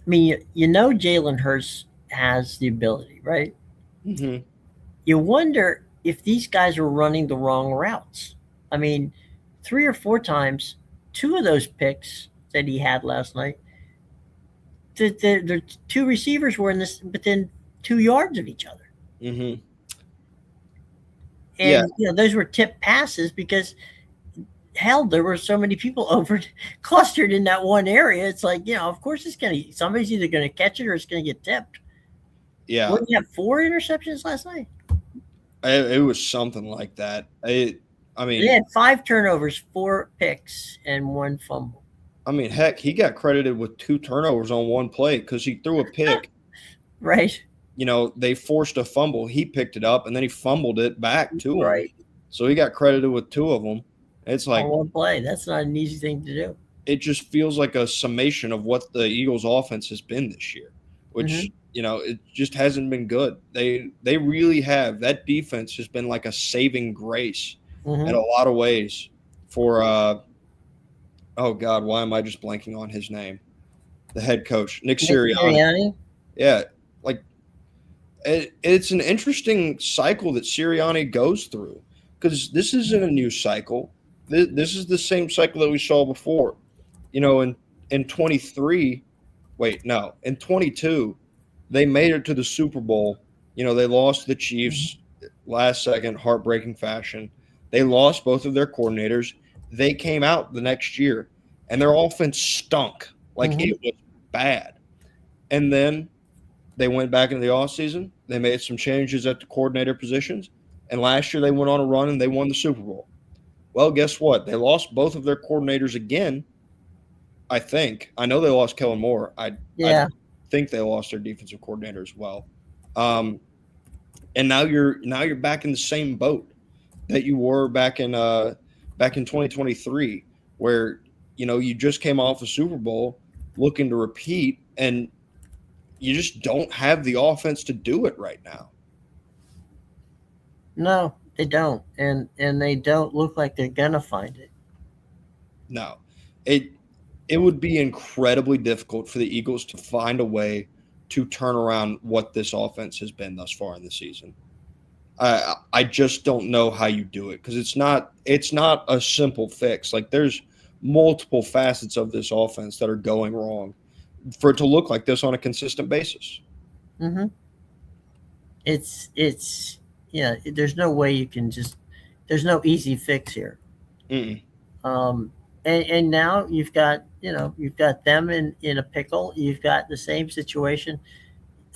I mean, Jalen Hurts has the ability, right? Mm-hmm. You wonder if these guys are running the wrong routes. I mean, 3 or 4 times, 2 of those picks that he had last night, the 2 receivers were within 2 yards of each other. Mm-hmm. And those were tipped passes because hell, there were so many people over clustered in that one area. It's like, of course somebody's either going to catch it or it's going to get tipped. Yeah. What, you have 4 interceptions last night? It was something like that. They had 5 turnovers, 4 picks, and 1 fumble. I mean, heck, he got credited with 2 turnovers on one play because he threw a pick. Right. They forced a fumble. He picked it up, and then he fumbled it back to him. Right. So he got credited with 2 of them. It's like on one play. That's not an easy thing to do. It just feels like a summation of what the Eagles' offense has been this year, which it just hasn't been good. They really have. That defense has been like a saving grace in a lot of ways for oh God, why am I just blanking on his name? The head coach, Nick Sirianni. Yeah, like it's an interesting cycle that Sirianni goes through because this isn't a new cycle. This is the same cycle that we saw before. In 23, in 22, they made it to the Super Bowl. They lost to the Chiefs last second, heartbreaking fashion. They lost both of their coordinators. They came out the next year, and their offense stunk. It was bad. And then they went back into the offseason. They made some changes at the coordinator positions. And last year they went on a run and they won the Super Bowl. Well, guess what? They lost both of their coordinators again, I think. I know they lost Kellen Moore. I think they lost their defensive coordinator as well. And now you're back in the same boat that you were back in 2023, where you just came off a Super Bowl looking to repeat, and you just don't have the offense to do it right now. No, they don't, and they don't look like they're gonna find it. No, it would be incredibly difficult for the Eagles to find a way to turn around what this offense has been thus far in the season. I just don't know how you do it because it's not a simple fix. Like there's multiple facets of this offense that are going wrong for it to look like this on a consistent basis. It's there's no way you can there's no easy fix here. And now you've got them in a pickle. You've got the same situation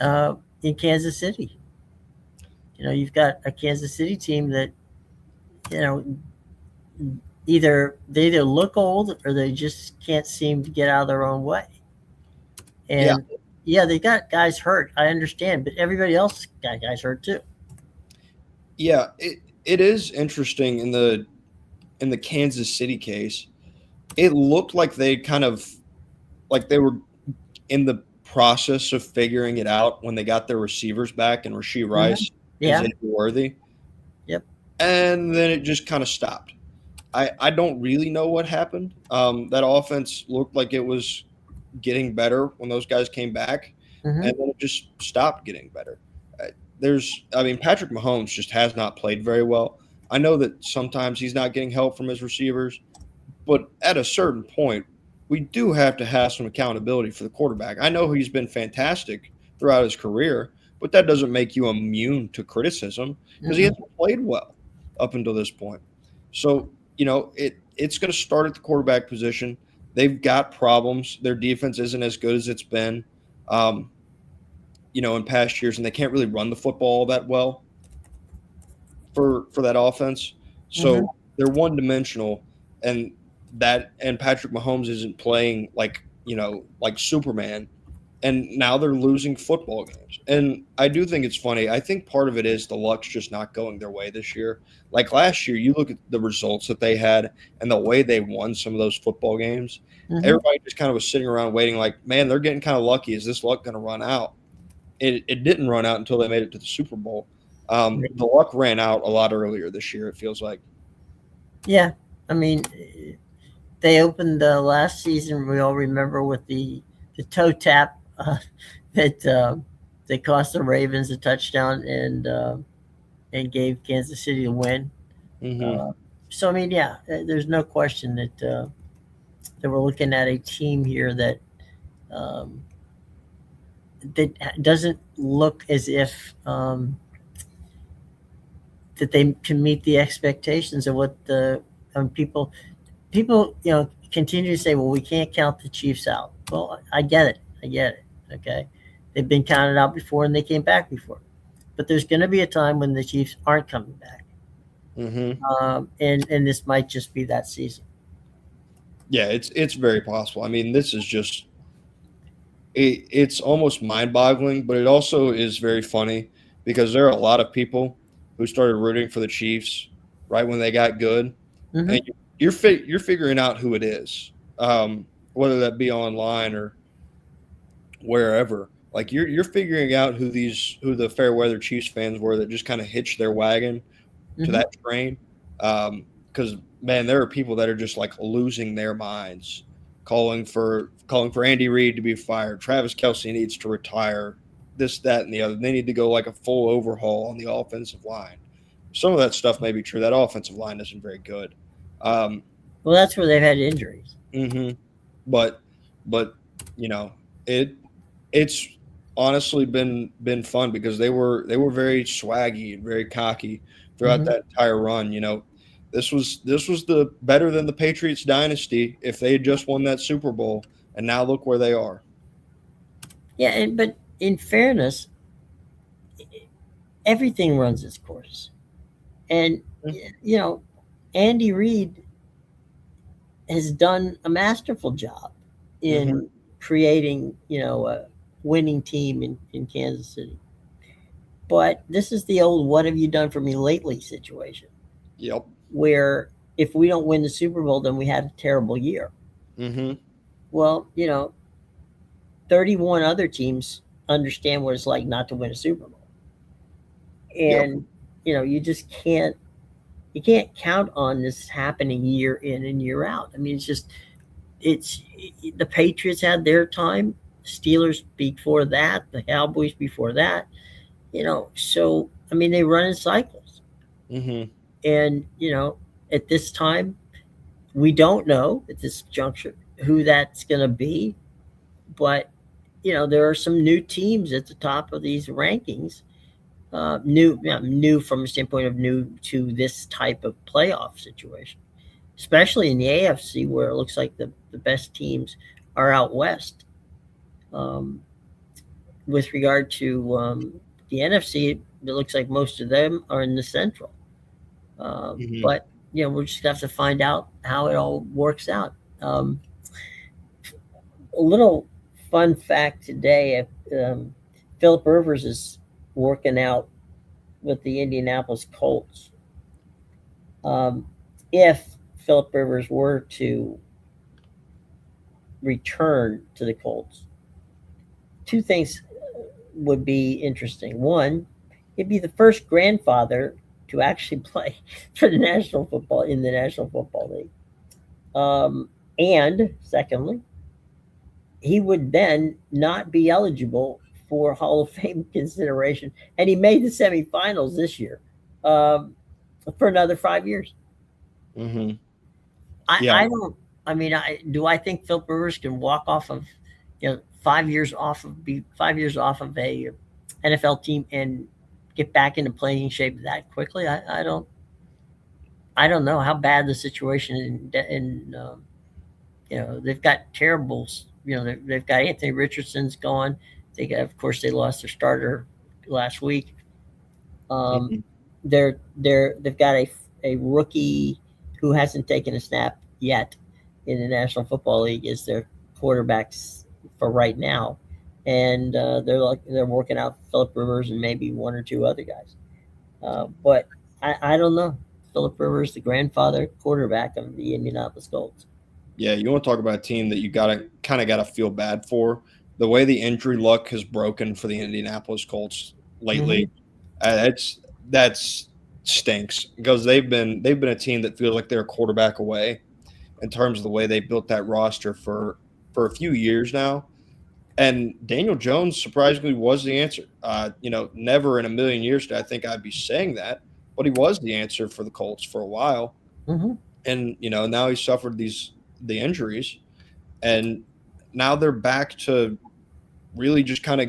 in Kansas City. You've got a Kansas City team that they either look old or they just can't seem to get out of their own way. Yeah, And yeah, they got guys hurt. I understand, but everybody else got guys hurt too. yeah. It is interesting in the Kansas City case. It looked like they kind of like they were in the process of figuring it out when they got their receivers back and Rasheed Hmm. Rice is Yeah. worthy, Yep. and then it just kind of stopped. I don't really know what happened. That offense looked like it was getting better when those guys came back, Hmm. and then it just stopped getting better. Uh, I mean, Patrick Mahomes just has not played very well. I know that sometimes he's not getting help from his receivers, but at a certain point, we do have to have some accountability for the quarterback. I know he's been fantastic throughout his career, but that doesn't make you immune to criticism because he Hmm. hasn't played well up until this point. So, it's going to start at the quarterback position. They've got problems. Their defense isn't as good as it's been, um, in past years, and they can't really run the football that well for that offense. Hmm. So they're one dimensional, and Patrick Mahomes isn't playing like Superman, and now they're losing football games. And I do think it's funny. I think part of it is the luck's just not going their way this year. Like last year, you look at the results that they had and the way they won some of those football games. Hmm. Everybody just kind of was sitting around waiting, like, man, they're getting kind of lucky. Is this luck going to run out? It didn't run out until they made it to the Super Bowl. The luck ran out a lot earlier this year. It feels like. Yeah. I mean, they opened last season. We all remember with the toe tap that they cost the Ravens a touchdown and gave Kansas City a win. Hmm. Uh, so I mean, yeah, there's no question that we're looking at a team here um, that doesn't look as if that they can meet the expectations of what the people continue to say, well, we can't count the Chiefs out. Well, I get it. Okay, they've been counted out before and they came back before, but there's going to be a time when the Chiefs aren't coming back, Hmm. and this might just be that season. Yeah, it's very possible. I mean, this is just it's almost mind-boggling, but it also is very funny because there are a lot of people who started rooting for the Chiefs right when they got good, Hmm. and you're figuring out who it is, whether that be online or wherever. Like you're figuring out who the fair weather Chiefs fans were that just kind of hitched their wagon to Hmm. that train. Because man, there are people that are just like losing their minds, calling for Andy Reid to be fired. Travis Kelsey needs to retire. This, that, and the other. They need to go like a full overhaul on the offensive line. Some of that stuff may be true. That offensive line isn't very good. Um, Well, that's where they've had injuries. hmm But but you know it it's honestly been fun because they were very swaggy and very cocky throughout Hmm. that entire run. This was the better than the Patriots dynasty if they had just won that Super Bowl, and now look where they are. Yeah, but in fairness, everything runs its course, and you know, Andy Reid has done a masterful job Mm-hmm. in creating, a winning team in Kansas City. But this is the old "what have you done for me lately" situation, Yep. where if we don't win the Super Bowl, then we had a terrible year. Mm-hmm. Well, 31 other teams understand what it's like not to win a Super Bowl. Yep. And, you just can't count on this happening year in and year out. I mean, it's the Patriots had their time, Steelers before that, the Cowboys before that, so I mean they run in cycles. Mm-hmm. And, at this time we don't know at this juncture who that's going to be, but there are some new teams at the top of these rankings. New, not new from a standpoint of new to this type of playoff situation, especially in the AFC where it looks like the best teams are out west. Um, with regard to the NFC, it looks like most of them are in the Central. Mm-hmm. But we'll just have to find out how it all works out. Um, a little fun fact today: Philip Rivers is working out with the Indianapolis Colts. Um, if Philip Rivers were to return to the Colts, two things would be interesting. One, he'd be the first grandfather to actually play for the National Football in the National Football League. And secondly, he would then not be eligible for Hall of Fame consideration, and he made the semifinals this year for another 5 years. Mm-hmm. I, Yeah. I don't. I mean, I think Philip Rivers can walk off of 5 years off of be 5 years off of a NFL team and get back into playing shape that quickly. I don't know how bad the situation they've got terribles. They've got Anthony Richardson's gone. Of course, they lost their starter last week. Um, Mm-hmm. they've got a rookie who hasn't taken a snap yet in the National Football League is their quarterbacks for right now, and they're working out Philip Rivers and maybe one or two other guys. But I don't know. Philip Rivers, the grandfather quarterback of the Indianapolis Colts. Yeah, you want to talk about a team that you gotta feel bad for. The way the injury luck has broken for the Indianapolis Colts Mm-hmm. lately, that's stinks because they've been a team that feels like they're a quarterback away in terms of the way they built that roster for a few years now. And Daniel Jones surprisingly was the answer. Never in a million years did I think I'd be saying that, but he was the answer for the Colts for a while. Mm-hmm. And now he suffered the injuries, and now they're back to really just kind of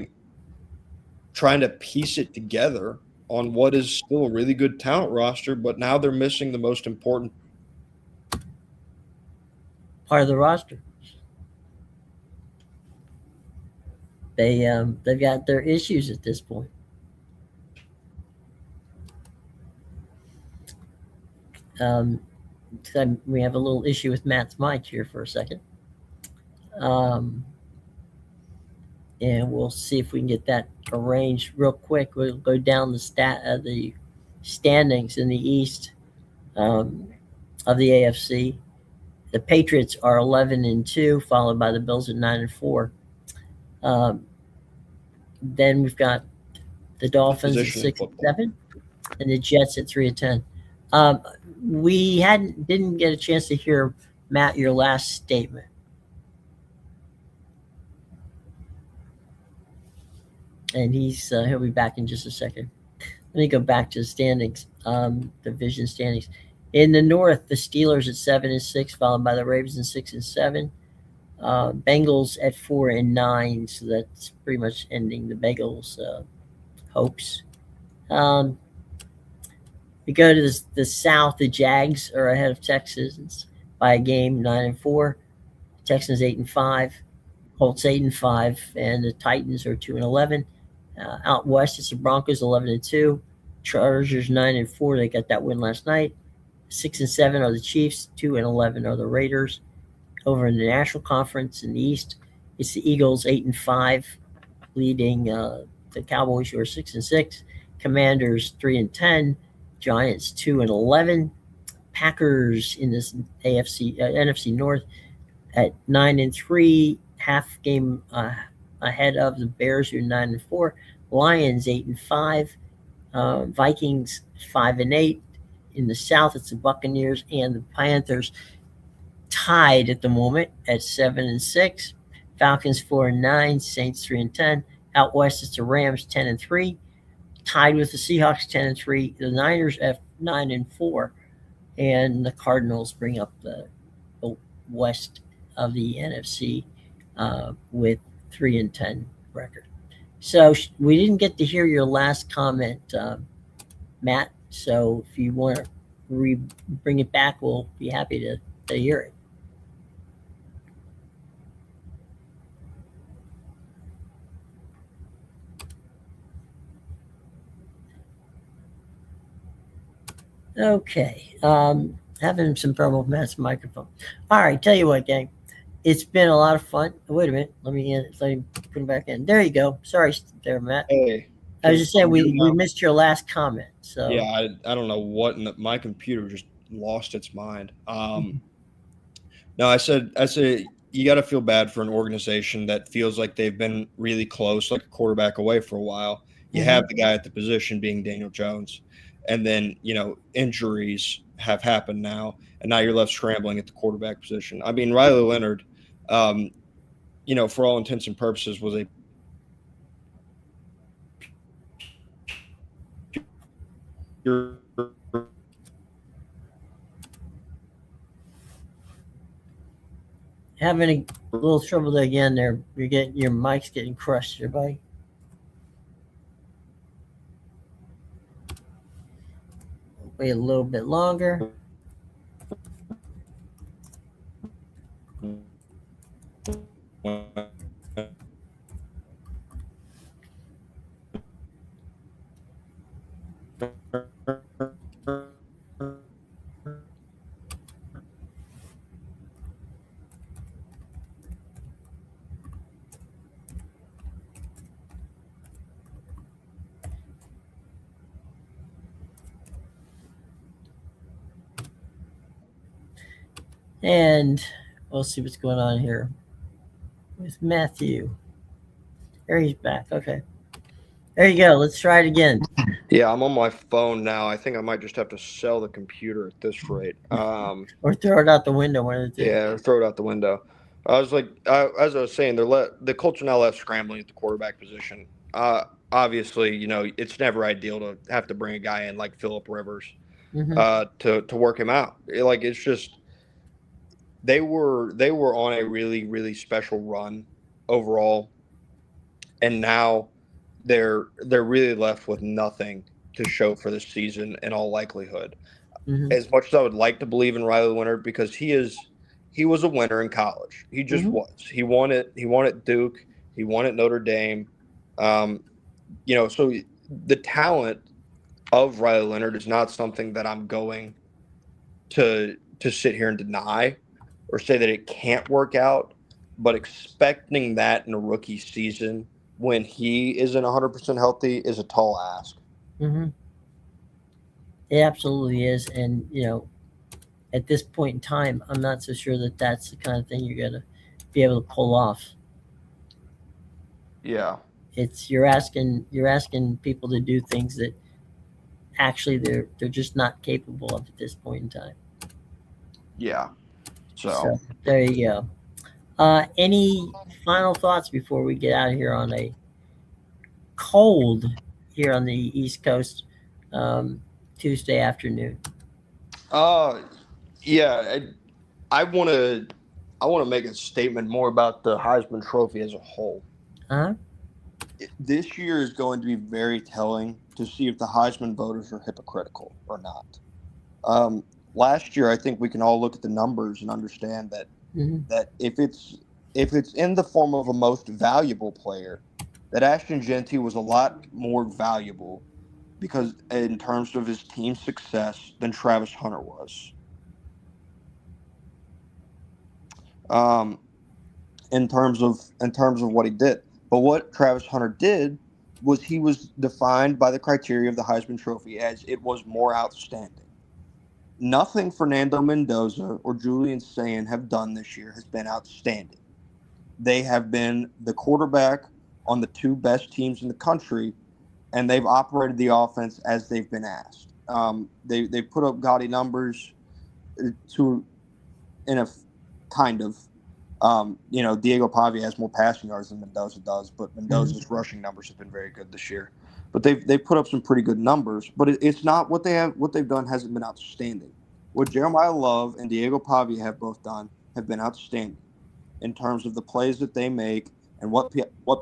trying to piece it together on what is still a really good talent roster, but now they're missing the most important. Part of the roster. They've got their issues at this point. Um, we have a little issue with Matt's mic here for a second. Um, and we'll see if we can get that arranged real quick. We'll go down the standings in the East um, of the AFC. The Patriots are 11-2, followed by the Bills at 9-4. Um, then we've got the Good Dolphins at position in six and football. seven, and the Jets at 3-10. Um, we didn't get a chance to hear Matt your last statement. And he'll be back in just a second. Let me go back to the standings, division standings. In the North, the Steelers at 7-6, followed by the Ravens at 6-7. Bengals at 4-9, so that's pretty much ending the Bengals' hopes. Um, we go to the South. The Jags are ahead of Texans by a game, 9-4. Texans 8-5. Colts 8-5, and the Titans are 2-11. Out west, it's the Broncos 11-2. Chargers 9-4. They got that win last night. 6-7 are the Chiefs. 2-11 are the Raiders. Over in the National Conference in the East, it's the Eagles 8-5, leading the Cowboys who are 6-6. Commanders 3-10. Giants 2-11. Packers in this NFC North at 9-3, half game ahead of the Bears, who are 9-4. Lions 8-5. Vikings 5-8. In the South, it's the Buccaneers and the Panthers tied at the moment at 7-6. Falcons 4-9. Saints 3-10. Out west, it's the Rams 10-3. Tied with the Seahawks 10-3. The Niners at 9-4, and the Cardinals bring up the west of the NFC with 3-10 record. So we didn't get to hear your last comment, Matt. So if you want to bring it back, we'll be happy to hear it. Okay. Having some trouble with Matt's microphone. All right, tell you what, gang. It's been a lot of fun. Wait a minute. Let me put him back in. There you go. Sorry there, Matt. Hey, I was just saying can you hear we, me we now? missed your last comment. Yeah, So I don't know what my computer just lost its mind. No, I said you got to feel bad for an organization that feels like they've been really close, like a quarterback away for a while. You mhm. have the guy at the position being Daniel Jones, and then injuries have happened now, and now you're left scrambling at the quarterback position. I mean, Riley Leonard, um, for all intents and purposes, was a pure Having a little trouble again there. You're getting your mic's getting crushed here, buddy. Wait a little bit longer. And we'll see what's going on here with Matthew. There he's back. Okay. There you go. Let's try it again. Yeah, I'm on my phone now. I think I might just have to sell the computer at this rate. Or throw it out the window, one of the two. Yeah, or throw it out the window. I was like, as I was saying, the culture now left scrambling at the quarterback position. Obviously, it's never ideal to have to bring a guy in like Philip Rivers Mm-hmm. to work him out. It's just they were on a really really special run overall, and now they're really left with nothing to show for this season in all likelihood. Mm-hmm. As much as I would like to believe in Riley Leonard because he was a winner in college. He just Mm-hmm. was. He won at Duke. He won at Notre Dame. Um, so the talent of Riley Leonard is not something that I'm going to sit here and deny or say that it can't work out. But expecting that in a rookie season when he isn't 100% healthy is a tall ask. Mm-hmm. It absolutely is. And, at this point in time, I'm not so sure that that's the kind of thing you're going to be able to pull off. Yeah. It's you're asking people to do things that actually they're just not capable of at this point in time. Yeah. So. So there you go. Any final thoughts before we get out of here on a cold here on the East Coast um, Tuesday afternoon? Uh, yeah. I want to make a statement more about the Heisman Trophy as a whole. Huh? This year is going to be very telling to see if the Heisman voters are hypocritical or not. Last year, I think we can all look at the numbers and understand that Mm-hmm. if it's in the form of a most valuable player, that Ashton Genty was a lot more valuable because in terms of his team success than Travis Hunter was. Um, in terms of what he did. But what Travis Hunter did was he was defined by the criteria of the Heisman Trophy as it was more outstanding. Nothing Fernando Mendoza or Julian Sayin have done this year has been outstanding. They have been the quarterback on the two best teams in the country, and they've operated the offense as they've been asked. They put up gaudy numbers to in a kind of Diego Pavia has more passing yards than Mendoza does, but Mm-hmm. Mendoza's rushing numbers have been very good this year. But they've put up some pretty good numbers, but it's not what they have. What they've done hasn't been outstanding. What Jeremiah Love and Diego Pavia have both done have been outstanding in terms of the plays that they make and what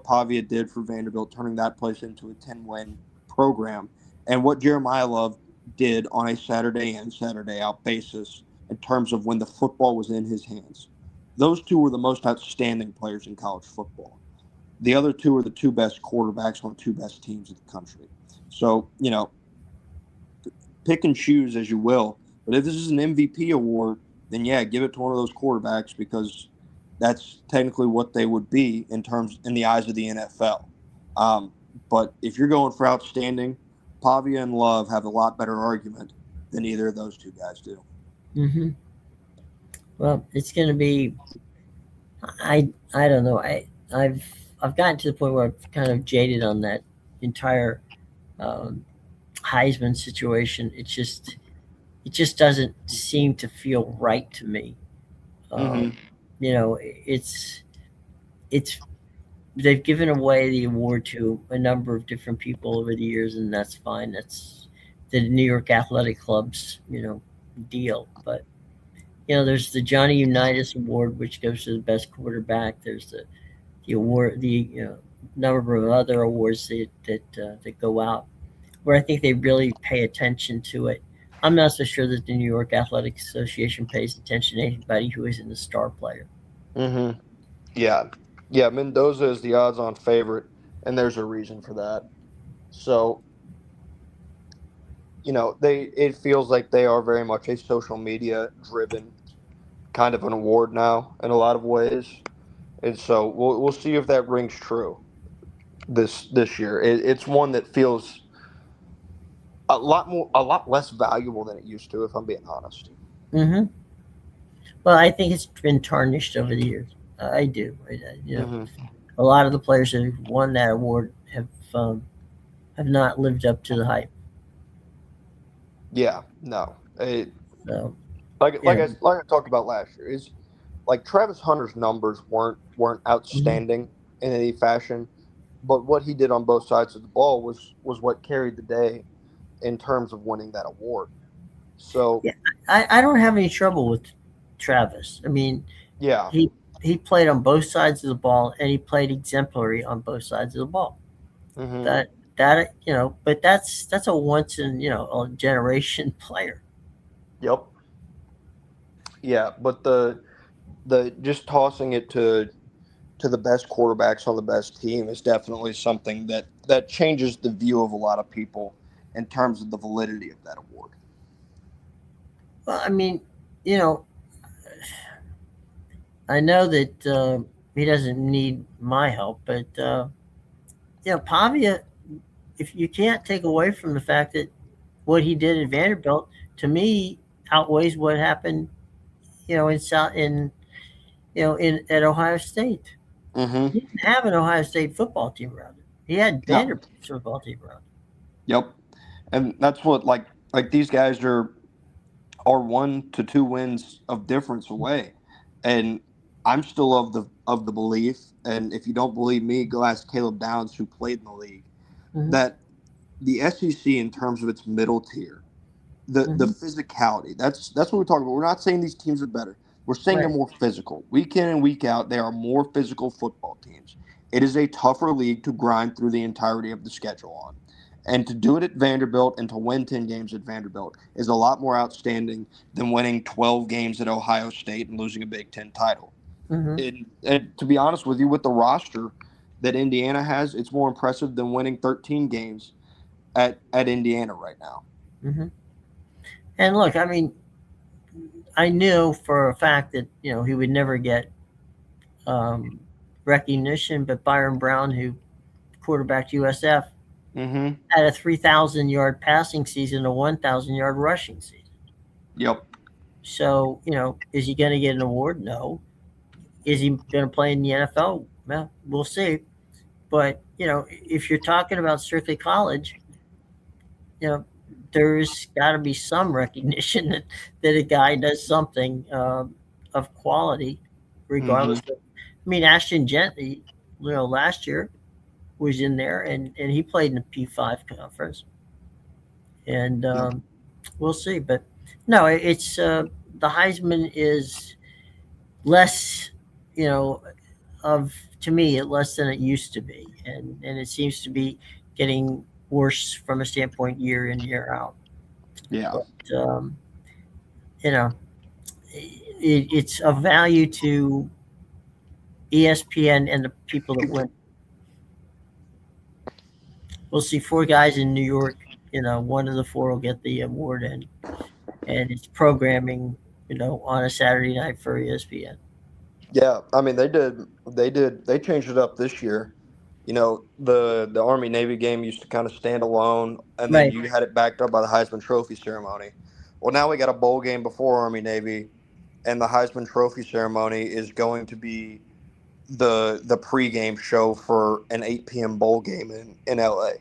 Pavia did for Vanderbilt, turning that place into a 10-win program, and what Jeremiah Love did on a Saturday in Saturday out basis in terms of when the football was in his hands. Those two were the most outstanding players in college football. The other two are the two best quarterbacks on the two best teams in the country. So, pick and choose as you will. But if this is an MVP award, then yeah, give it to one of those quarterbacks because that's technically what they would be in the eyes of the NFL. But if you're going for outstanding, Pavia and Love have a lot better argument than either of those two guys do. Mm-hmm. Well, it's going to be. I don't know. I've gotten to the point where I've kind of jaded on that entire um, Heisman situation. It just doesn't seem to feel right to me. Mm-hmm. Um, it's they've given away the award to a number of different people over the years, and that's fine. That's the New York Athletic Club's deal. But there's the Johnny Unitas Award, which goes to the best quarterback. There's the award, the number of other awards that go out where I think they really pay attention to it. I'm not so sure that the New York Athletic Association pays attention to anybody who isn't a star player. Mm-hmm. Yeah. Yeah, Mendoza is the odds-on favorite, and there's a reason for that. So, it feels like they are very much a social media driven kind of an award now in a lot of ways. And so we'll see if that rings true this year. It's one that feels a lot less valuable than it used to, if I'm being honest. Hmm. Well, I think it's been tarnished over the years. I do. Mm-hmm. A lot of the players that have won that award have not lived up to the hype. Yeah, no. So Like yeah. I talked about last year, is like Travis Hunter's numbers weren't Hmm. outstanding in any fashion, but what he did on both sides of the ball was what carried the day in terms of winning that award. So Yeah, I don't have any trouble with Travis. I mean, yeah, he he played on both sides of the ball, and he played exemplary on both sides of the ball. hmm But that's a once in a generation player. yep, yeah. But the just tossing it to the best quarterbacks on the best team is definitely something that changes the view of a lot of people in terms of the validity of that award. Well, I mean, you know, I know that he doesn't need my help, but Pavia, if you can't take away from the fact that what he did at Vanderbilt, to me, outweighs what happened, in South in at Ohio State. Mm-hmm. He didn't have an Ohio State football team around him. He had No. Vanderbilt's football team around Yep. And that's what like these guys are 1 to 2 wins of difference away. And I'm still of the belief, and if you don't believe me, go ask Caleb Downs who played in the league, him. that the SEC in terms of its middle tier, the Hmm. physicality, that's what we're talking about. We're not saying these teams are better. We're saying they're Right. more physical. Week in and week out, they are more physical football teams. It is a tougher league to grind through the entirety of the schedule on. And to do it at Vanderbilt and to win 10 games at Vanderbilt is a lot more outstanding than winning 12 games at Ohio State and losing a Big Ten title. Hmm. And to be honest with you, with the roster that Indiana has, it's more impressive than winning 13 games at Indiana right now. Hmm. And look, I mean, I knew for a fact that he would never get um, recognition, but Byron Brown, who quarterbacked USF, Mm-hmm. had a 3,000-yard passing season, a 1,000-yard rushing season. Yep. So is he going to get an award? No. Is he going to play in the NFL? Well, we'll see. But if you're talking about strictly college, you know, there's got to be some recognition that a guy does something of quality, Mm-hmm. regardless of. I mean, Ashton Gentry, last year was in there, and he played in the P5 conference, and Yep. we'll see. But no, it's the Heisman is less, you know, of to me, less than it used to be, and it seems to be getting worse from a standpoint year in year out. Yeah. But you know, it's of value to ESPN and the people that win. We'll see four guys in New York. One of the four will get the award, and and it's programming, on a Saturday night for ESPN. Yeah, I mean they changed it up this year. The Army Navy game used to kind of stand alone, and then Right. you had it backed up by the Heisman Trophy ceremony. Well, now we got a bowl game before Army Navy, and the Heisman Trophy ceremony is going to be the pregame show for an 8 p.m. bowl game in LA.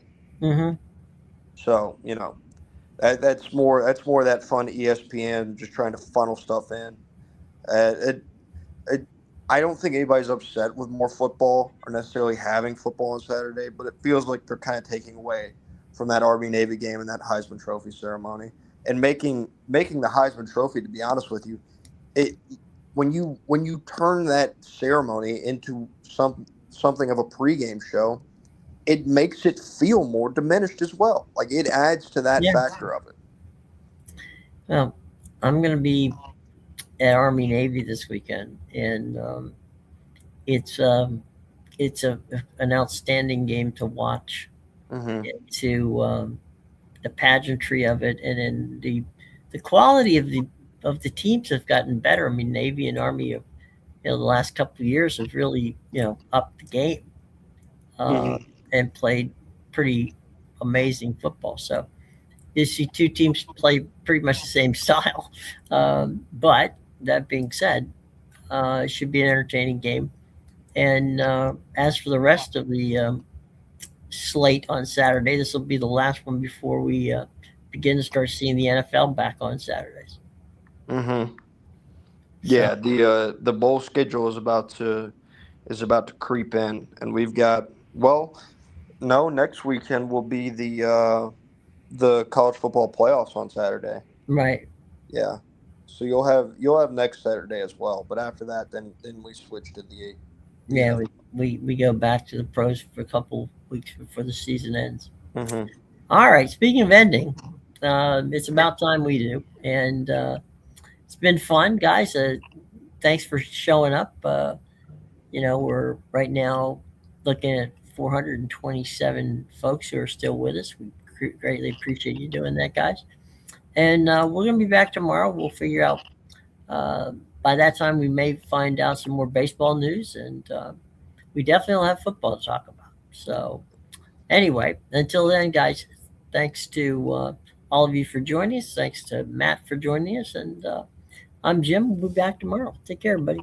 Mm-hmm. So that's more that fun ESPN just trying to funnel stuff in. It it, I don't think anybody's upset with more football or necessarily having football on Saturday, but it feels like they're kind of taking away from that Army Navy game and that Heisman Trophy ceremony, and making the Heisman Trophy. To be honest with you, it when you turn that ceremony into something of a pregame show, it makes it feel more diminished as well. Like it adds to that Yeah. factor of it. Well, I'm going to be at Army Navy this weekend, and it's an outstanding game to watch. Hmm. To the pageantry of it, and then the quality of the teams have gotten better. I mean, Navy and Army have, the last couple of years have really upped the game, uh, Hmm. and played pretty amazing football. So you see two teams play pretty much the same style. But that being said, it should be an entertaining game. And as for the rest of the slate on Saturday, this will be the last one before we begin to start seeing the NFL back on Saturdays. Hmm. So Yeah, the bowl schedule is about to creep in, and we've got, well, no, next weekend will be the college football playoffs on Saturday. right, Yeah, so you'll have next Saturday as well, but after that, then we switch to the yeah, NFL. we go back to the pros for a couple weeks before the season ends. Hmm. All right, speaking of ending, it's about time we do, and it's been fun, guys. Thanks for showing up. We're right now looking at 427 folks who are still with us. We greatly appreciate you doing that, guys. And we're going to be back tomorrow. We'll figure out, uh, by that time, we may find out some more baseball news, and we definitely will have football to talk about. So, anyway, until then, guys, thanks to all of you for joining us. Thanks to Matt for joining us. And I'm Jim. We'll be back tomorrow. Take care, everybody.